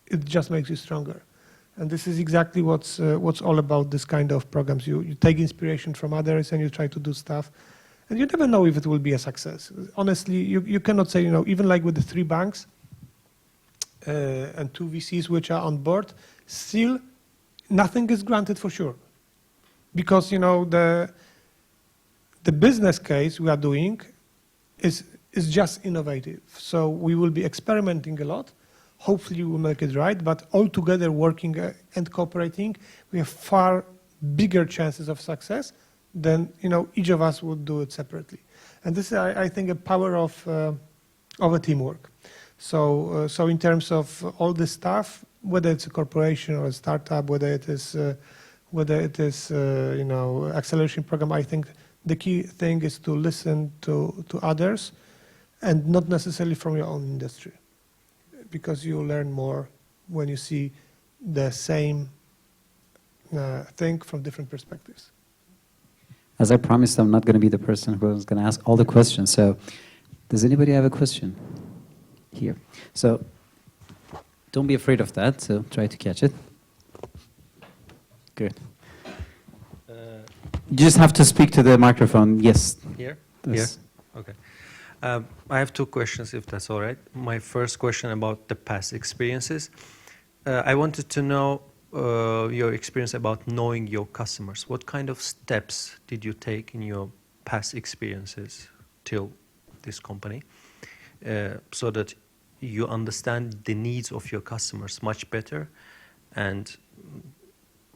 B: it just makes you stronger. And this is exactly what's all about this kind of programs. You take inspiration from others and you try to do stuff. And you never know if it will be a success. Honestly, you cannot say, even like with the 3 banks and 2 VCs which are on board, still nothing is granted for sure. Because, the business case we are doing is just innovative. So we will be experimenting a lot. Hopefully we will make it right, but all together working and cooperating, we have far bigger chances of success than each of us would do it separately. And this is, I think, a power of a teamwork. So in terms of all this stuff, whether it's a corporation or a startup, whether it is acceleration program, I think the key thing is to listen to others, and not necessarily from your own industry, because you learn more when you see the same thing from different perspectives.
A: As I promised, I'm not going to be the person who is going to ask all the questions. So does anybody have a question here? So don't be afraid of that. So try to catch it. Good. You just have to speak to the microphone. Yes.
C: Here?
A: Yes.
C: Here? Okay. I have 2 questions, if that's all right. My first question about the past experiences. I wanted to know your experience about knowing your customers. What kind of steps did you take in your past experiences till this company so that you understand the needs of your customers much better and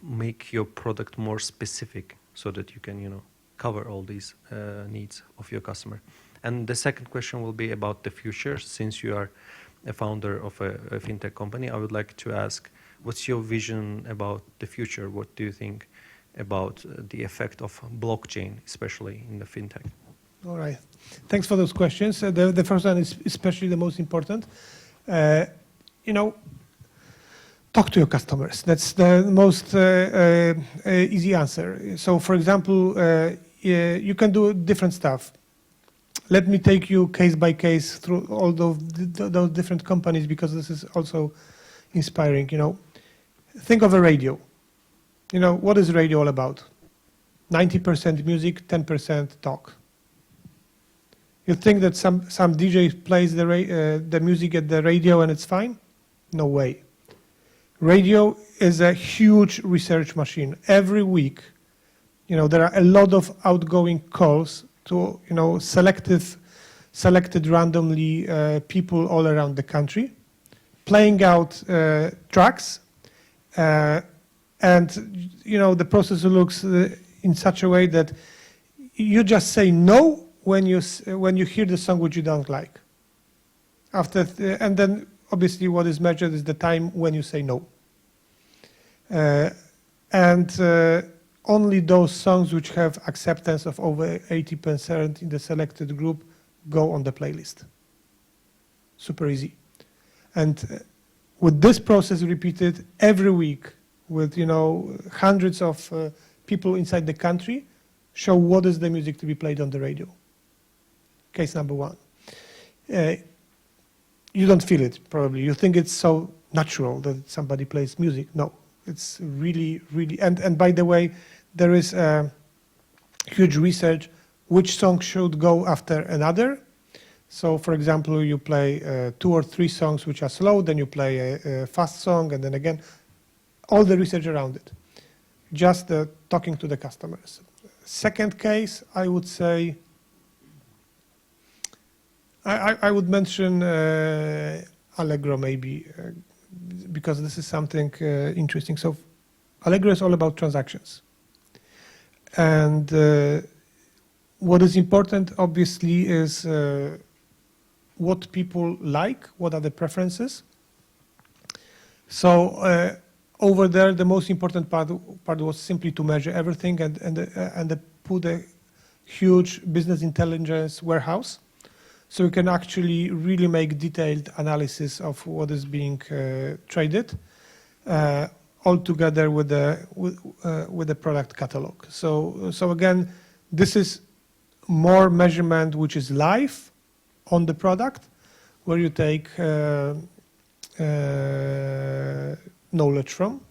C: make your product more specific so that you can, cover all these needs of your customer? And the second question will be about the future. Since you are a founder of a fintech company, I would like to ask, what's your vision about the future? What do you think about the effect of blockchain, especially in the fintech?
B: All right. Thanks for those questions. The first one is especially the most important. Talk to your customers. That's the most easy answer. So, for example, you can do different stuff. Let me take you case by case through all those different companies, because this is also inspiring. Think of a radio. What is radio all about? 90% music, 10% talk. You think that some DJ plays the music at the radio and it's fine? No way. Radio is a huge research machine. Every week, there are a lot of outgoing calls to, selected randomly people all around the country, playing out tracks, and the process looks in such a way that you just say no when you hear the song which you don't like. And then obviously what is measured is the time when you say no. Only those songs which have acceptance of over 80% in the selected group go on the playlist. Super easy. And with this process repeated every week with, hundreds of people inside the country, show what is the music to be played on the radio. Case number 1. You don't feel it, probably. You think it's so natural that somebody plays music. No. It's really, really, and by the way, there is huge research which song should go after another. So, for example, you play 2 or 3 songs which are slow, then you play a fast song, and then again, all the research around it. Just talking to the customers. Second case, I would say, I would mention Allegro maybe, because this is something interesting. So Allegro is all about transactions. And what is important, obviously, is what people like, what are the preferences. So over there, the most important part was simply to measure everything and put a huge business intelligence warehouse. So you can actually really make detailed analysis of what is being traded, all together with the product catalog. So again, this is more measurement which is live on the product, where you take knowledge from,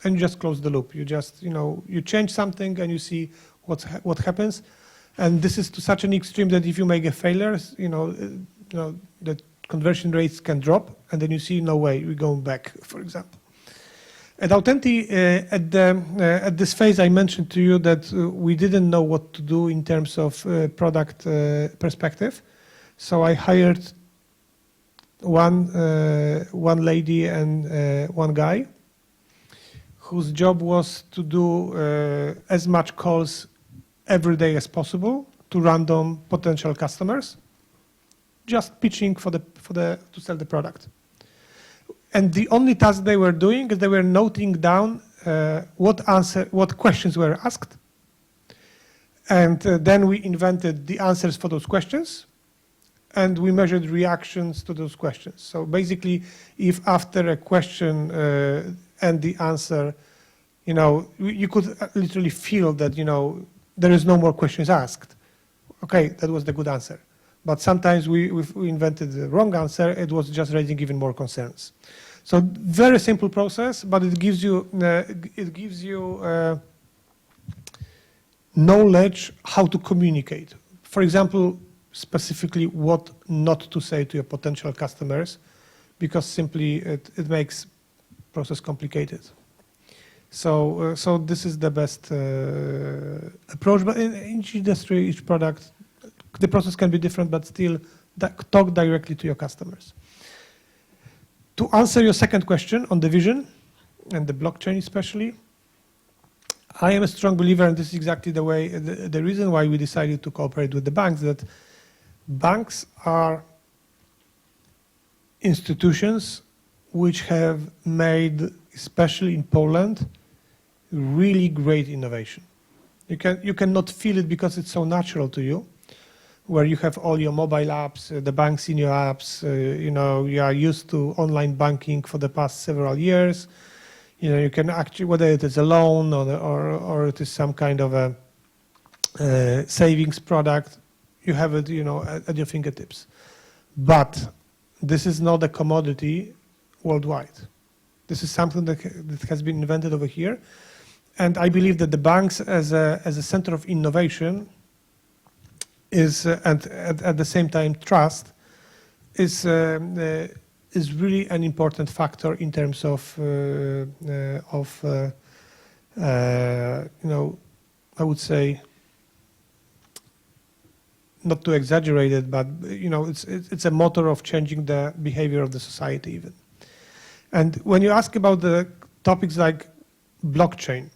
B: and you just close the loop. You just, you change something and you see what happens. And this is to such an extreme that if you make a failure, the conversion rates can drop, and then you see, no way, we're going back, for example. At Autenti, at this phase, I mentioned to you that we didn't know what to do in terms of product perspective. So I hired one lady and one guy whose job was to do as much calls every day as possible to random potential customers, just pitching to sell the product. And the only task they were doing is they were noting down what questions were asked, and then we invented the answers for those questions, and we measured reactions to those questions. So basically, if after a question and the answer, you could literally feel that there is no more questions asked. Okay, that was the good answer. But sometimes we invented the wrong answer. It was just raising even more concerns. So very simple process, but it gives you knowledge how to communicate. For example, specifically what not to say to your potential customers, because simply it makes process complicated. So this is the best approach. But in each industry, each product, the process can be different, but still talk directly to your customers. To answer your second question on the vision and the blockchain especially, I am a strong believer, and this is exactly the reason why we decided to cooperate with the banks, that banks are institutions which have made, especially in Poland, really great innovation. You cannot feel it because it's so natural to you, where you have all your mobile apps, the banks in your apps, you are used to online banking for the past several years. You can actually, whether it is a loan or it is some kind of a savings product, you have it, at your fingertips. But this is not a commodity worldwide. This is something that has been invented over here. And I believe that the banks as a center of innovation is, and at the same time trust, is really an important factor in terms of I would say, not to exaggerate it, but it's a motor of changing the behavior of the society even. And when you ask about the topics like blockchain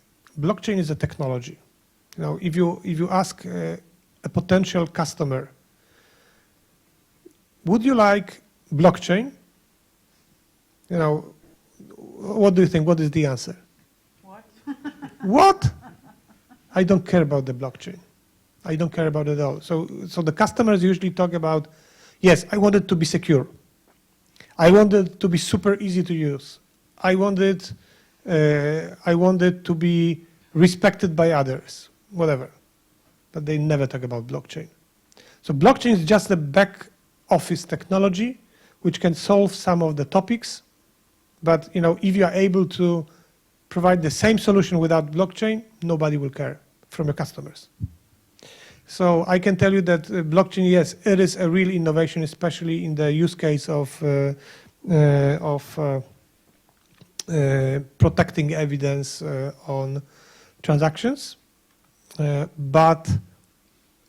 B: is a technology. If you ask a potential customer, would you like blockchain? What do you think? What is the answer?
D: What?
B: What? I don't care about the blockchain. I don't care about it at all. So the customers usually talk about, yes, I want it to be secure. I want it to be super easy to use. I want it to be respected by others, whatever. But they never talk about blockchain. So blockchain is just a back office technology which can solve some of the topics. But if you are able to provide the same solution without blockchain, nobody will care from your customers. So I can tell you that blockchain, yes, it is a real innovation, especially in the use case of protecting evidence on transactions, but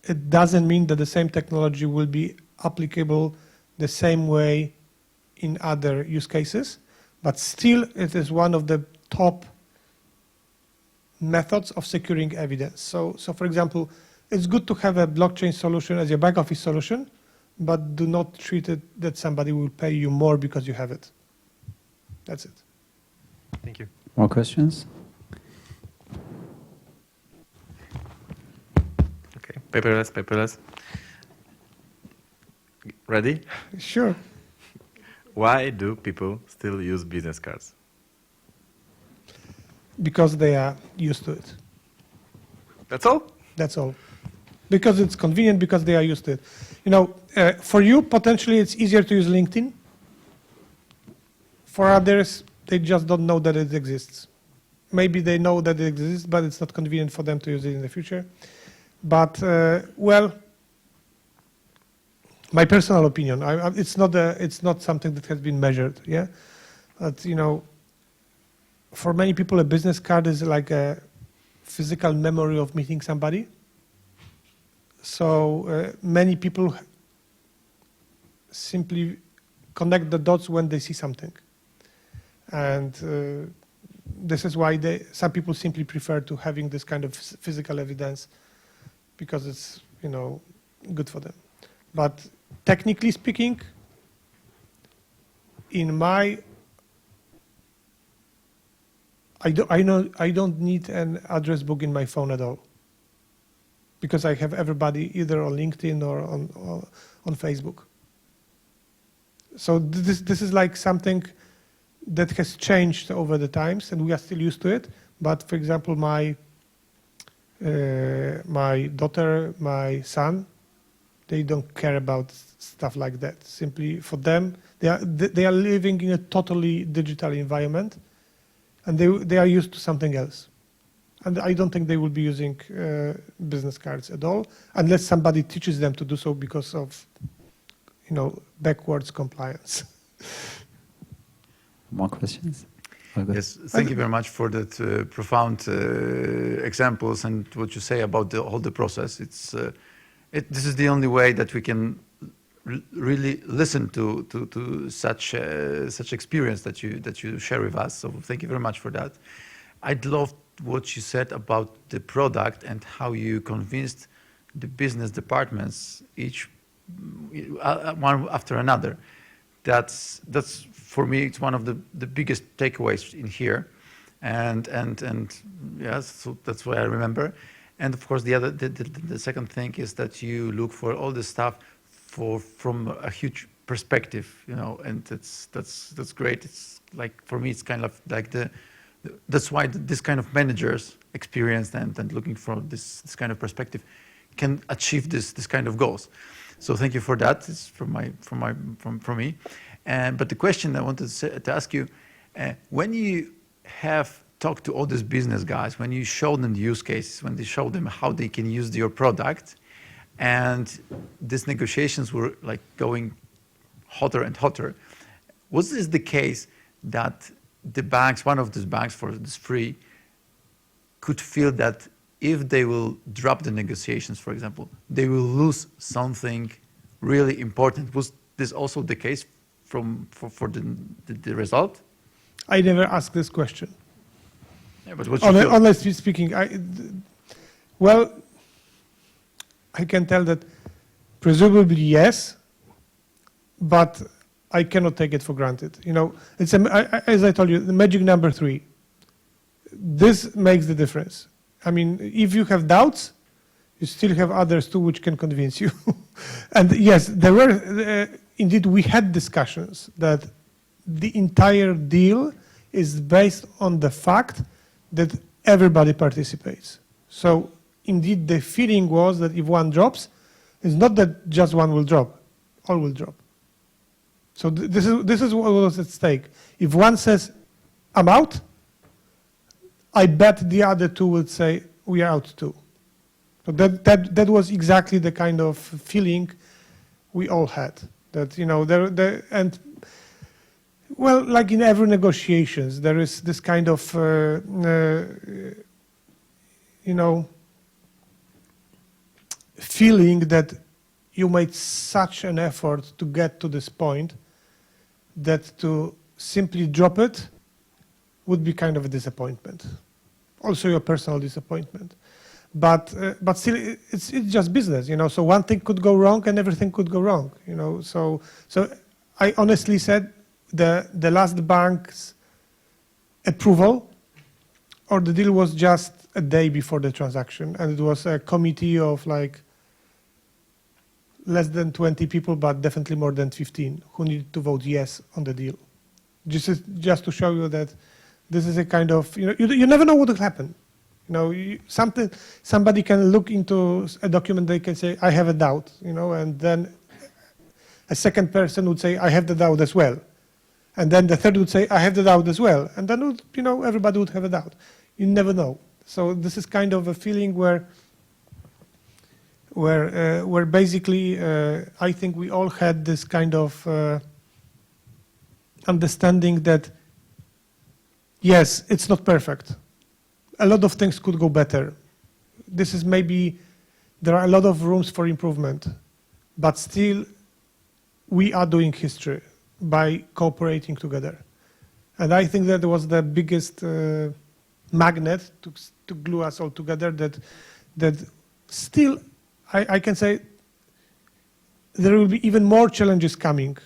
B: it doesn't mean that the same technology will be applicable the same way in other use cases, but still it is one of the top methods of securing evidence. So for example, it's good to have a blockchain solution as your back office solution, but do not treat it that somebody will pay you more because you have it. That's it.
C: Thank you.
A: More questions?
D: Okay, paperless. Ready?
B: Sure.
D: Why do people still use business cards?
B: Because they are used to it.
D: That's all?
B: That's all. Because it's convenient, because they are used to it. You know, for you, potentially it's easier to use LinkedIn. For others, they just don't know that it exists. Maybe they know that it exists, but it's not convenient for them to use it in the future. But, well, my personal opinion, it's not something that has been measured, yeah? But, you know, for many people, a business card is like a physical memory of meeting somebody. So many people simply connect the dots when they see something. And this is why some people simply prefer to having this kind of physical evidence because it's, you know, good for them. But technically speaking, I don't need an address book in my phone at all, because I have everybody either on LinkedIn or on Facebook. So this is like something that has changed over the times, and we are still used to it. But for example, my daughter, my son, they don't care about stuff like that. Simply for them, they are living in a totally digital environment, and they are used to something else. And I don't think they will be using business cards at all, unless somebody teaches them to do so because of, you know, backwards compliance.
A: More questions?
D: Yes, thank you very much for that profound examples and what you say about all the process. This is the only way that we can really listen to such experience that you share with us. So thank you very much for that. I'd love what you said about the product and how you convinced the business departments, each one after another. That's for me, it's one of the biggest takeaways in here, and yes, so that's what I remember. And of course, the second thing is that you look for all the stuff from a huge perspective, you know, and that's great. It's like, for me, it's kind of like that's why this kind of managers experienced and looking for this kind of perspective can achieve this kind of goals. So thank you for that. It's from me. But the question I wanted to ask you, when you have talked to all these business guys, when you show them the use cases, when they show them how they can use your product, and these negotiations were like going hotter and hotter, was this the case that the banks, one of these banks for this free, could feel that if they will drop the negotiations, for example, they will lose something really important? Was this also the case for the result?
B: I never asked this question.
D: Yeah, but what you feel?
B: Honestly speaking, well, I can tell that presumably yes, but I cannot take it for granted. You know, it's as I told you, the magic number 3. This makes the difference. I mean, if you have doubts, you still have others too which can convince you. And yes, there were, indeed, we had discussions that the entire deal is based on the fact that everybody participates. So indeed, the feeling was that if one drops, it's not that just one will drop, all will drop. So this is what was at stake. If one says, I'm out, I bet the other two would say, we are out too. So that was exactly the kind of feeling we all had. That, you know, and well, like in every negotiations, there is this kind of, you know, feeling that you made such an effort to get to this point that to simply drop it would be kind of a disappointment. Also your personal disappointment. But still, it's just business, you know, so one thing could go wrong and everything could go wrong, you know. So I honestly said the last bank's approval or the deal was just a day before the transaction, and it was a committee of like less than 20 people, but definitely more than 15 who needed to vote yes on the deal. Just to show you that this is a kind of, you know, you never know what will happen. You know, somebody can look into a document, they can say, I have a doubt, you know, and then a second person would say, I have the doubt as well. And then the third would say, I have the doubt as well. And then, you know, everybody would have a doubt. You never know. So this is kind of a feeling where basically I think we all had this kind of understanding that, yes, it's not perfect. A lot of things could go better. This is maybe, there are a lot of rooms for improvement, but still we are doing history by cooperating together. And I think that was the biggest magnet to glue us all together, that still, I can say there will be even more challenges coming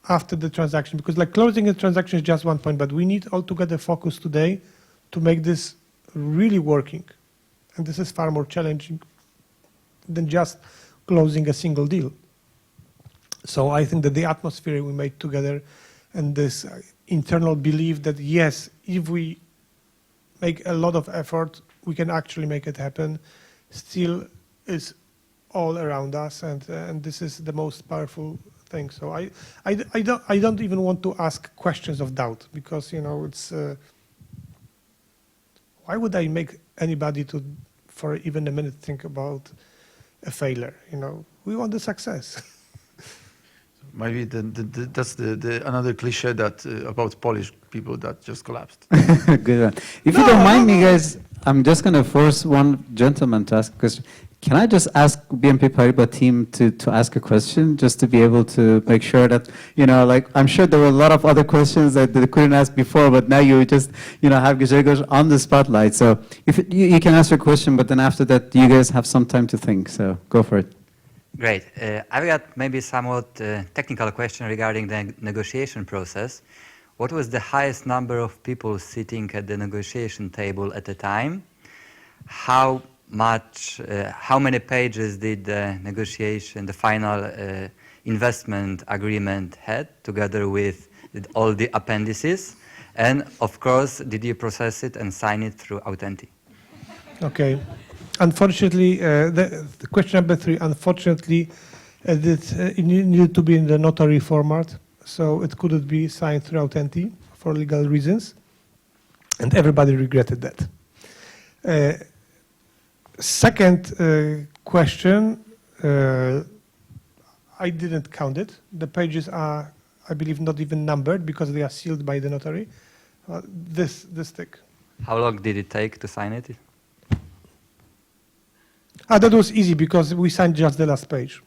B: after the transaction, because like closing a transaction is just one point, but we need all together focus today to make this really working. And this is far more challenging than just closing a single deal. So I think that the atmosphere we made together and this internal belief that yes, if we make a lot of effort, we can actually make it happen, still is all around us, and this is the most powerful thing. So I don't even want to ask questions of doubt, because, you know, it's why would I make anybody to for even a minute think about a failure? You know, we want the success.
D: Maybe that's another cliche that about Polish people that just collapsed.
A: Good one. If you don't mind me, guys, I'm just going to force one gentleman to ask a question. Can I just ask BNP Paribas team to ask a question, just to be able to make sure that, you know, like, I'm sure there were a lot of other questions that they couldn't ask before, but now you just, you know, have Grzegorz on the spotlight. So if you can ask your question, but then after that, you guys have some time to think. So go for it.
E: Great. I've got maybe somewhat technical question regarding the negotiation process. What was the highest number of people sitting at the negotiation table at a time? How many pages did the negotiation, the final investment agreement had, together with all the appendices? And of course, did you process it and sign it through Autenti?
B: Okay. Unfortunately, the question number 3, unfortunately, it needed to be in the notary format, so it couldn't be signed through Autenti for legal reasons, and everybody regretted that. Second question, I didn't count it. The pages are, I believe, not even numbered because they are sealed by the notary. This thick.
E: How long did it take to sign it?
B: That was easy because we signed just the last page.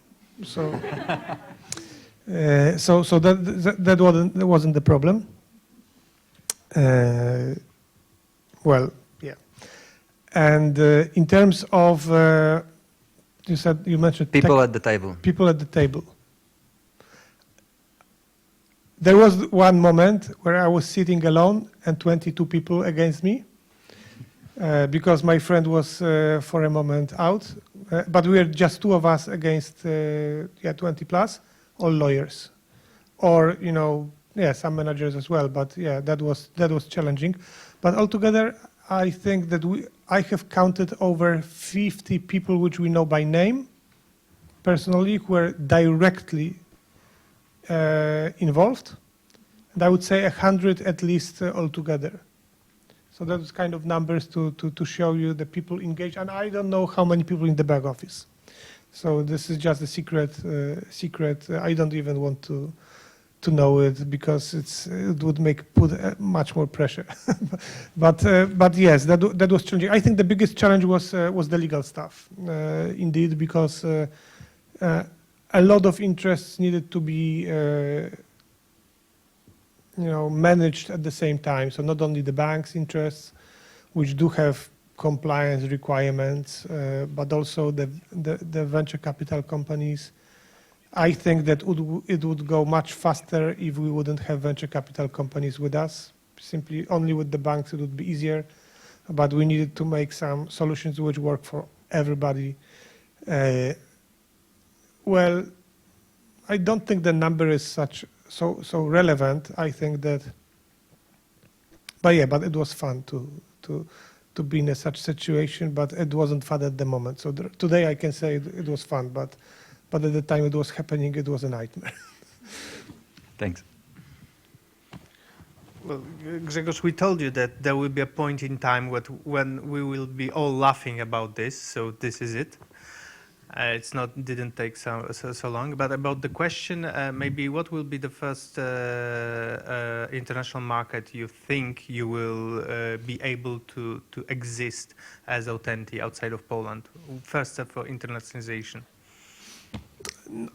B: So, so that wasn't the problem. Well, yeah. And in terms of, you mentioned
E: people at the table.
B: People at the table. There was one moment where I was sitting alone and 22 people against me. Because my friend was for a moment out, but we were just 2 of us against 20 plus, all lawyers, or, you know, some managers as well. But yeah, that was challenging. But altogether, I think that I have counted over 50 people which we know by name, personally, who were directly involved, and I would say 100 at least altogether. So that's kind of numbers to show you the people engaged. And I don't know how many people in the back office. So this is just a secret. I don't even want to know it because it would put much more pressure. but yes, that was challenging. I think the biggest challenge was the legal stuff, indeed, because a lot of interests needed to be managed at the same time. So not only the bank's interests, which do have compliance requirements, but also the venture capital companies. I think that it would go much faster if we wouldn't have venture capital companies with us. Simply only with the banks it would be easier, but we needed to make some solutions which work for everybody. Well, I don't think the number is so relevant. I think that, but it was fun to be in such situation, but it wasn't fun at the moment. So today I can say it was fun, but at the time it was happening, it was a nightmare.
E: Thanks.
F: Well, Grzegorz, we told you that there will be a point in time when we will be all laughing about this, so this is it. Didn't take so long, but about the question, maybe what will be the first international market you think you will be able to exist as Autenti outside of Poland? First step for internationalization.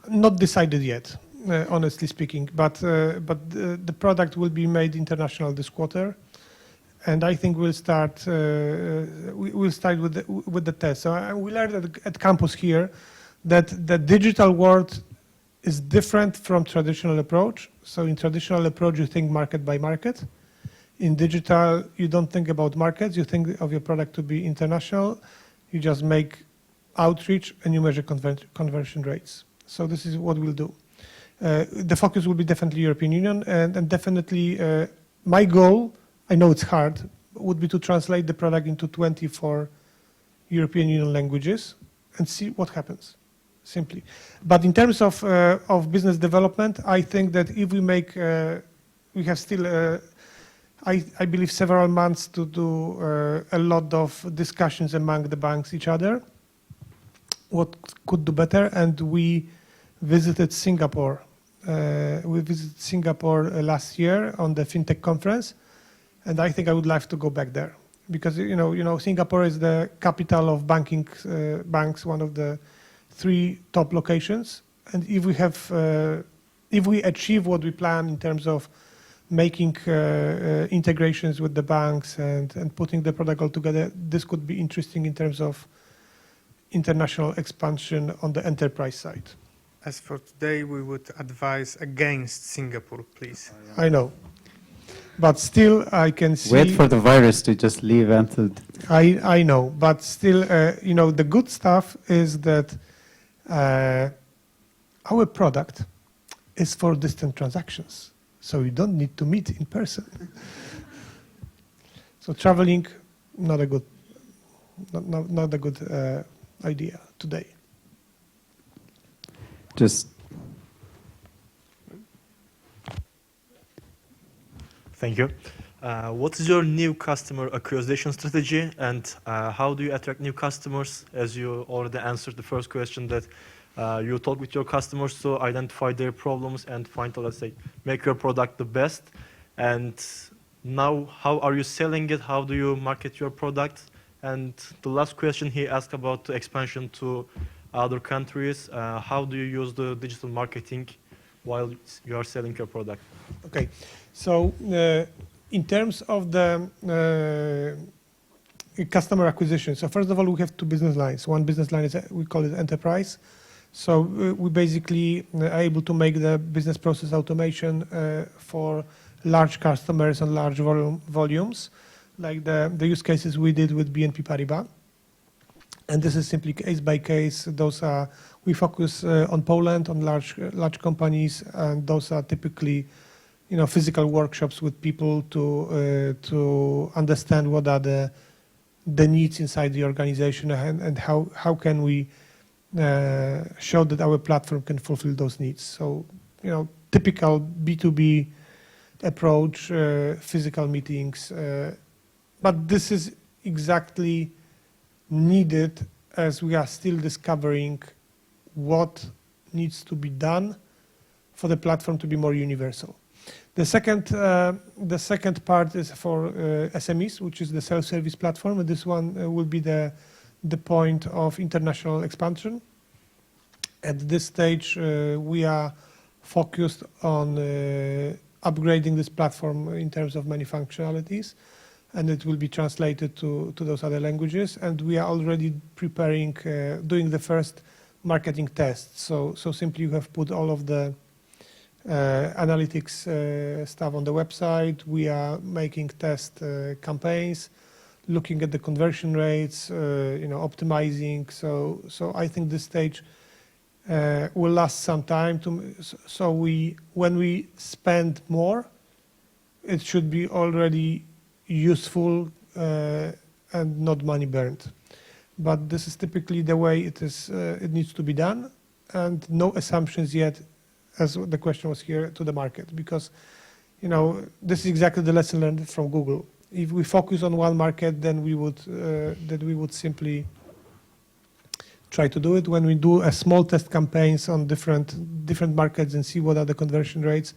B: Not decided yet, honestly speaking, but the product will be made international this quarter, and I think we'll start with the test. So we learned at campus here that the digital world is different from traditional approach. So in traditional approach, you think market by market. In digital, you don't think about markets. You think of your product to be international. You just make outreach and you measure conversion rates. So this is what we'll do. The focus will be definitely European Union, and definitely my goal, I know it's hard, would be to translate the product into 24 European Union languages and see what happens, simply. But in terms of business development, I think that if we have still, I believe, several months to do a lot of discussions among the banks, each other, what could do better, and we visited Singapore. Last year on the FinTech conference, and I think I would like to go back there because Singapore is the capital of banks, one of the 3 top locations. And if we achieve what we plan in terms of making integrations with the banks and putting the protocol together, this could be interesting in terms of international expansion on the enterprise side.
F: As for today, we would advise against Singapore, please.
B: I know, but still I can see.
A: Wait for the virus to just leave until.
B: I know, but still, the good stuff is that our product is for distant transactions, so you don't need to meet in person. So traveling, not a good idea today.
G: Thank you. What is your new customer acquisition strategy, and how do you attract new customers? As you already answered the first question, that you talk with your customers to identify their problems and find, let's say, make your product the best. And now, how are you selling it? How do you market your product? And the last question he asked about the expansion to other countries. How do you use the digital marketing while you are selling your product?
B: Okay, so in terms of the customer acquisition, so first of all, we have 2 business lines. One business line is, we call it enterprise. So we basically are able to make the business process automation for large customers and large volumes, like the use cases we did with BNP Paribas. And this is simply case by case. We focus on Poland, on large companies, and those are typically, physical workshops with people to understand what are the needs inside the organization and how can we show that our platform can fulfill those needs. So, typical B2B approach, physical meetings, but this is exactly needed as we are still discovering what needs to be done for the platform to be more universal. The second part is for SMEs, which is the self-service platform, and this one will be the point of international expansion. At this stage, we are focused on upgrading this platform in terms of many functionalities, and it will be translated to those other languages. And we are already preparing, doing the first marketing tests. So simply you have put all of the analytics stuff on the website. We are making test campaigns, looking at the conversion rates, optimizing. So I think this stage will last some time. When we spend more, it should be already useful and not money burned. But this is typically the way it is. It needs to be done, and no assumptions yet, as the question was here, to the market, because this is exactly the lesson learned from Google. If we focus on one market, then we would simply try to do it. When we do a small test campaigns on different markets and see what are the conversion rates,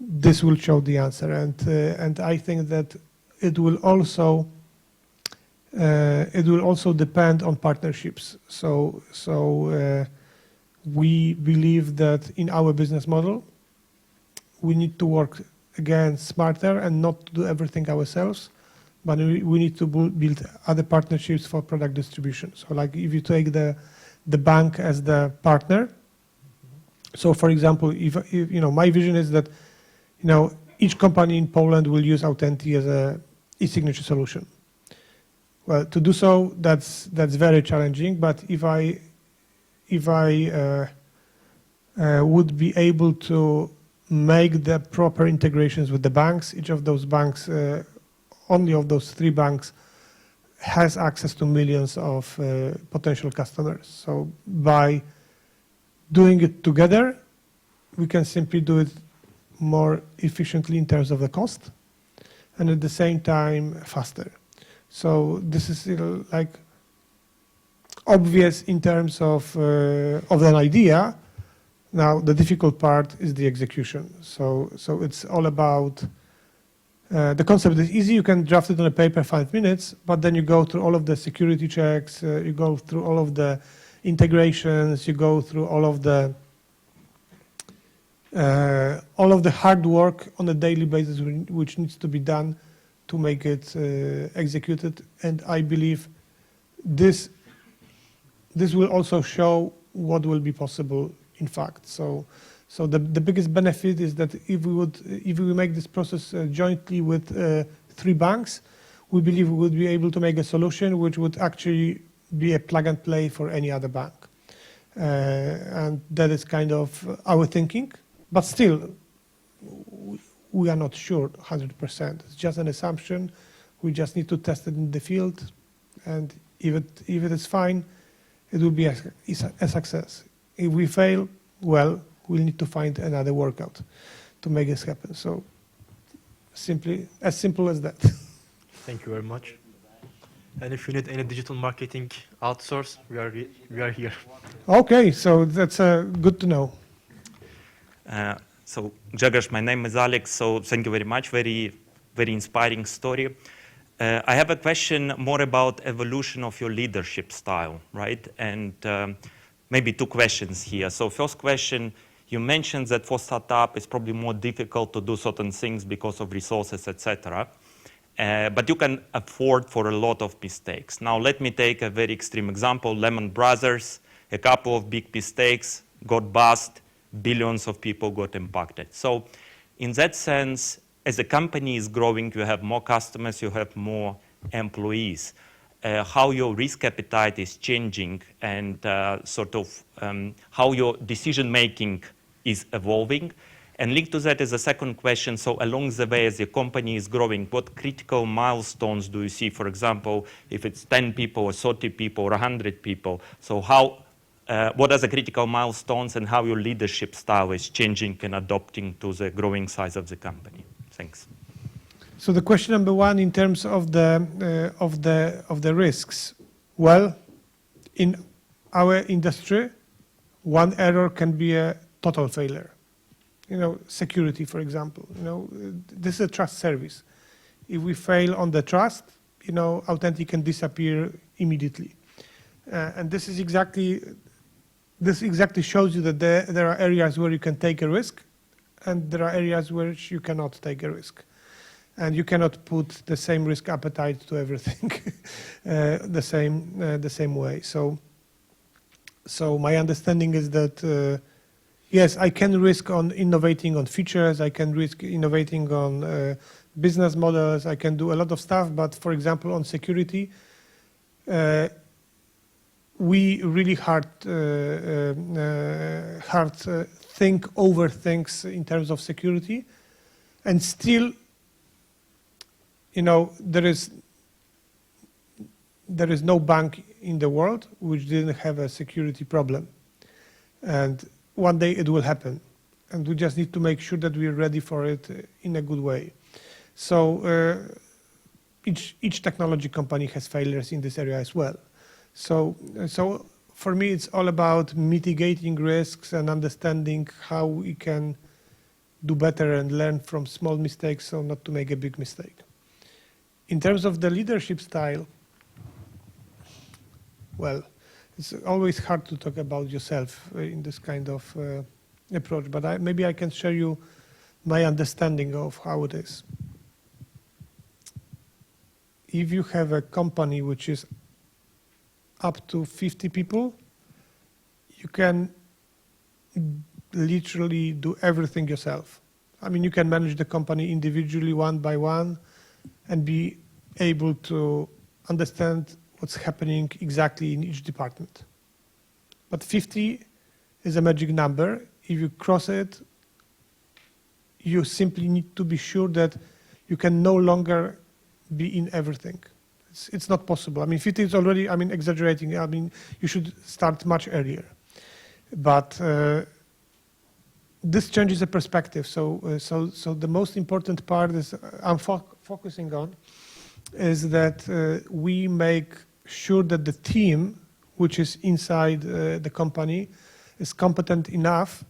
B: this will show the answer. And I think that it will also depend on partnerships. So we believe that in our business model, we need to work again smarter and not do everything ourselves, but we need to build other partnerships for product distribution. So like if you take the bank as the partner, so for example, if my vision is that each company in Poland will use Autenti as a e-signature solution. Well, to do so, that's very challenging. But if I would be able to make the proper integrations with the banks, each of those banks, only of those 3 banks, has access to millions of potential customers. So by doing it together, we can simply do it more efficiently in terms of the cost, and at the same time faster. So this is like obvious in terms of an idea. Now the difficult part is the execution. So it's all about the concept is easy. You can draft it on a paper 5 minutes, but then you go through all of the security checks, you go through all of the integrations, you go through all of the hard work on a daily basis which needs to be done to make it executed. And I believe this will also show what will be possible in fact. So the biggest benefit is that if we make this process jointly with 3 banks, we believe we would be able to make a solution which would actually be a plug and play for any other bank. And that is kind of our thinking. But still, we are not sure 100%. It's just an assumption. We just need to test it in the field. And if it is fine, it will be a success. If we fail, well, we'll need to find another workout to make this happen. So as simple as that.
G: Thank you very much. And if you need any digital marketing outsource, we are here.
B: Okay, so that's good to know.
H: So Grzegorz, my name is Alex, so thank you very much. Very, very inspiring story. I have a question more about evolution of your leadership style, right? And maybe 2 questions here. So first question, you mentioned that for startup it's probably more difficult to do certain things because of resources, etc. But you can afford for a lot of mistakes. Now let me take a very extreme example. Lehman Brothers, a couple of big mistakes, got bust, billions of people got impacted. So in that sense, as a company is growing, you have more customers, you have more employees. How your risk appetite is changing and how your decision making is evolving. And linked to that is a second question. So along the way, as your company is growing, what critical milestones do you see? For example, if it's 10 people or 30 people or 100 people, so what are the critical milestones and how your leadership style is changing and adapting to the growing size of the company? Thanks.
B: So the question number one, in terms of the risks, well, in our industry, one error can be a total failure. Security, for example. This is a trust service. If we fail on the trust, Autenti can disappear immediately. And this exactly shows you that there are areas where you can take a risk, and there are areas where you cannot take a risk. And you cannot put the same risk appetite to everything the same way. So my understanding is that yes, I can risk on innovating on features. I can risk innovating on business models. I can do a lot of stuff. But for example, on security, we really hard think over things in terms of security, and still, there is no bank in the world which didn't have a security problem, and one day it will happen, and we just need to make sure that we're ready for it in a good way. So each technology company has failures in this area as well. So for me, it's all about mitigating risks and understanding how we can do better and learn from small mistakes, so not to make a big mistake. In terms of the leadership style, well, it's always hard to talk about yourself in this kind of approach, but maybe I can share you my understanding of how it is. If you have a company which is up to 50 people, you can literally do everything yourself. I mean, you can manage the company individually, one by one, and be able to understand what's happening exactly in each department. But 50 is a magic number. If you cross it, you simply need to be sure that you can no longer be in everything. It's not possible. I mean, 50 is already, exaggerating. I mean, you should start much earlier. But this changes the perspective. So the most important part is I'm focusing on is that we make sure that the team, which is inside the company, is competent enough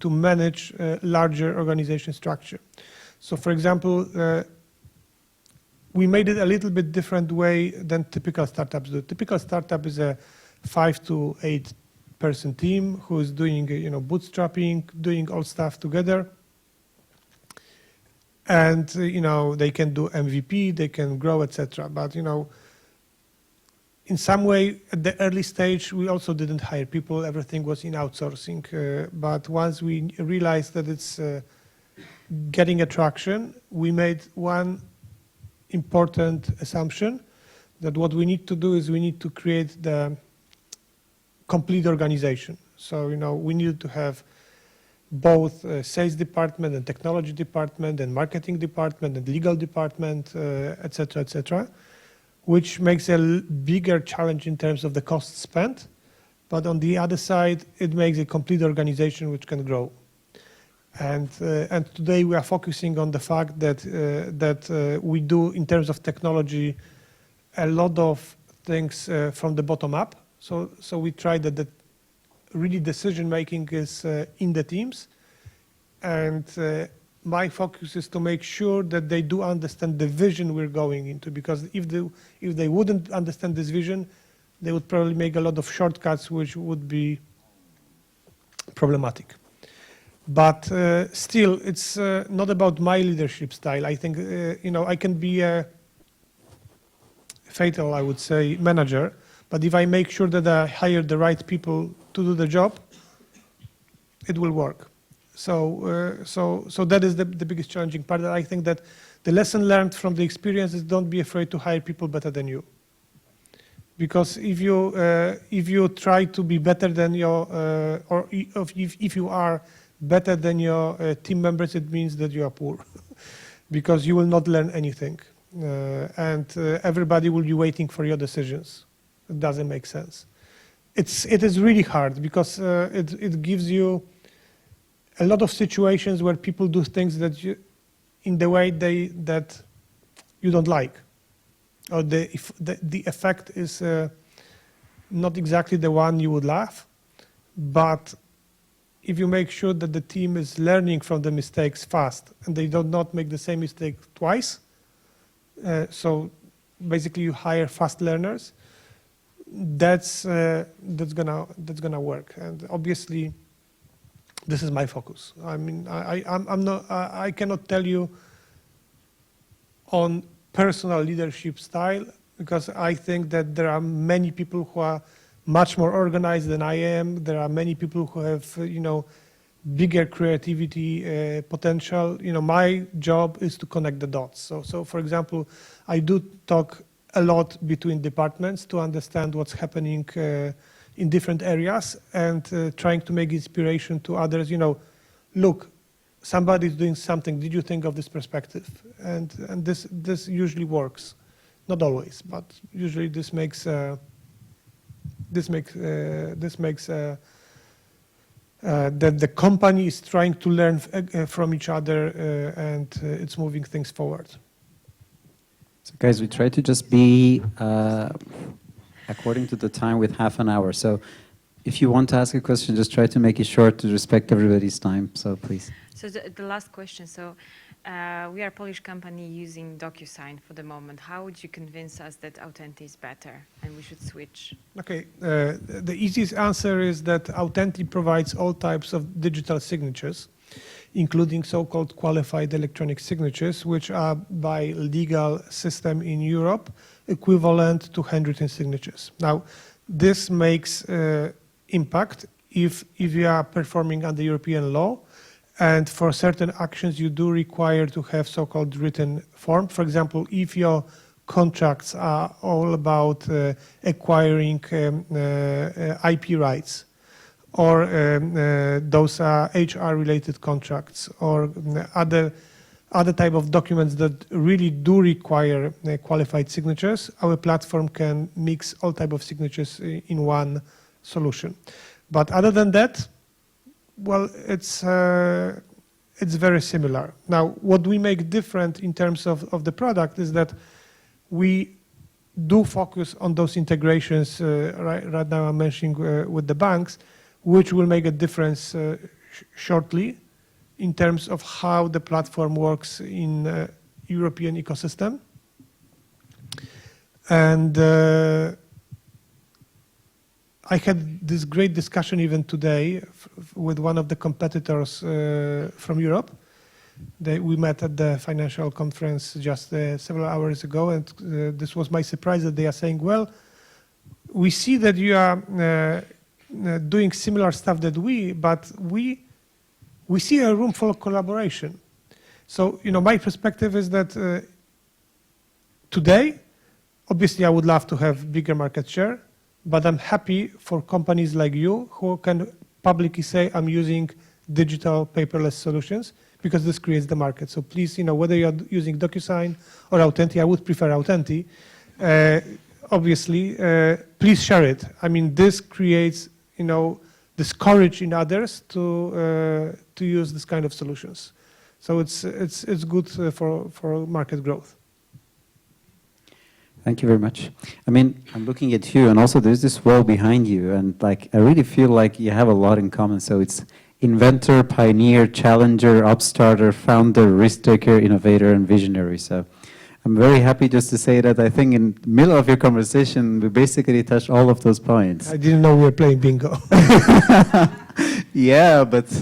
B: to manage a larger organization structure. So, for example, we made it a little bit different way than typical startups do. Typical startup is a 5 to 8 person team who is doing, bootstrapping, doing all stuff together. And, they can do MVP, they can grow, etc. But, in some way, at the early stage, we also didn't hire people. Everything was in outsourcing. But once we realized that it's getting attraction, we made one important assumption, that what we need to do is we need to create the complete organization. So, we needed to have both sales department and technology department and marketing department and legal department, et cetera, which makes a bigger challenge in terms of the cost spent. But on the other side, it makes a complete organization which can grow. And today we are focusing on the fact that we do, in terms of technology, a lot of things from the bottom up. So we try that really decision making is in the teams, and my focus is to make sure that they do understand the vision we're going into. Because if they wouldn't understand this vision, they would probably make a lot of shortcuts, which would be problematic. But still, it's not about my leadership style. I think, I can be a fatal, I would say, manager. But if I make sure that I hire the right people to do the job, it will work. So that is the biggest challenging part. I think that the lesson learned from the experience is don't be afraid to hire people better than you. Because if you try to be better than your, or if you are better than your team members, it means that you are poor, because you will not learn anything, and everybody will be waiting for your decisions. It doesn't make sense. It is really hard, because it gives you a lot of situations where people do things that in the way that you don't like, or the effect is not exactly the one you would love, but if you make sure that the team is learning from the mistakes fast and they do not make the same mistake twice, so basically you hire fast learners, that's gonna work. And obviously, this is my focus. I mean, I cannot tell you on personal leadership style, because I think that there are many people who are much more organized than I am. There are many people who have, bigger creativity potential. My job is to connect the dots. So for example, I do talk a lot between departments to understand what's happening in different areas, and trying to make inspiration to others. Look, somebody's doing something. Did you think of this perspective? And this usually works, not always, but usually this makes that the company is trying to learn from each other, and it's moving things forward.
A: So guys, we try to just be according to the time with half an hour. So if you want to ask a question, just try to make it short to respect everybody's time. So please.
I: So the last question. So we are a Polish company using DocuSign for the moment. How would you convince us that Autenti is better and we should switch?
B: Okay, the easiest answer is that Autenti provides all types of digital signatures, including so-called qualified electronic signatures, which are by legal system in Europe equivalent to handwritten signatures. Now, this makes impact if you are performing under European law, and for certain actions you do require to have so-called written form. For example, if your contracts are all about acquiring IP rights, or those are HR-related contracts, or other type of documents that really do require qualified signatures, our platform can mix all type of signatures in one solution. But other than that, well, it's very similar. Now, what we make different in terms of the product is that we do focus on those integrations. Right now I'm mentioning with the banks, which will make a difference shortly in terms of how the platform works in European ecosystem. And I had this great discussion even today with one of the competitors from Europe. We met at the financial conference just several hours ago, and this was my surprise that they are saying, well, we see that you are doing similar stuff that but we see a room for collaboration. So, my perspective is that today, obviously I would love to have bigger market share, but I'm happy for companies like you who can publicly say, I'm using digital paperless solutions, because this creates the market. So please, whether you're using DocuSign or Autenti, I would prefer Autenti, obviously, please share it. I mean, this creates, this courage in others to use this kind of solutions. So it's good for market growth.
A: Thank you very much. I mean, I'm looking at you, and also there's this wall behind you, and I really feel like you have a lot in common. So it's inventor, pioneer, challenger, upstarter, founder, risk taker, innovator, and visionary. So I'm very happy just to say that I think in the middle of your conversation, we basically touched all of those points.
B: I didn't know we were playing bingo.
A: Yeah, but,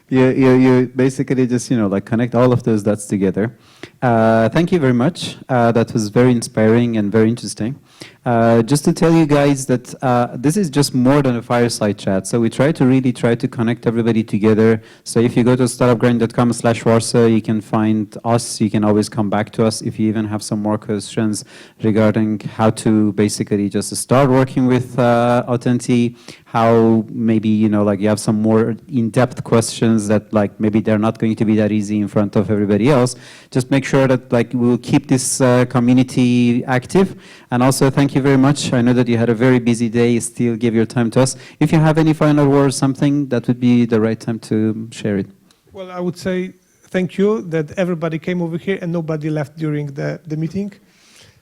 A: you basically just, connect all of those dots together. Thank you very much. That was very inspiring and very interesting. Just to tell you guys that this is just more than a fireside chat. So we try to connect everybody together. So if you go to startupgrind.com/Warsaw, you can find us. You can always come back to us if you even have some more questions regarding how to basically just start working with Autenti, how maybe, you have some more in-depth questions that maybe they're not going to be that easy in front of everybody else. Just make sure that we'll keep this community active. And also thank you very much. I know that you had a very busy day, still give your time to us. If you have any final words, something, that would be the right time to share it.
B: Well, I would say thank you that everybody came over here and nobody left during the meeting.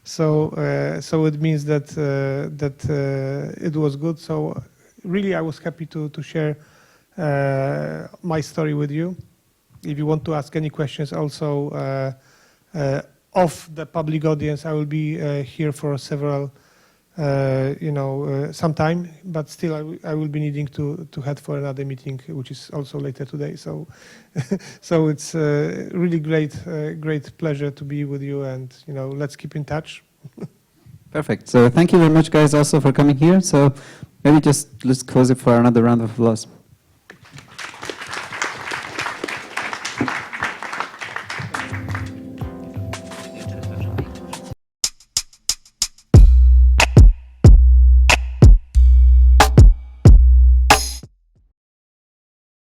B: So so it means that it was good. So really, I was happy to share my story with you. If you want to ask any questions, also off the public audience, I will be here for several, some time. But still, I will be needing to head for another meeting, which is also later today. So, so it's really great pleasure to be with you, and let's keep in touch.
A: Perfect. So thank you very much, guys, also for coming here. So maybe just let's close it for another round of applause.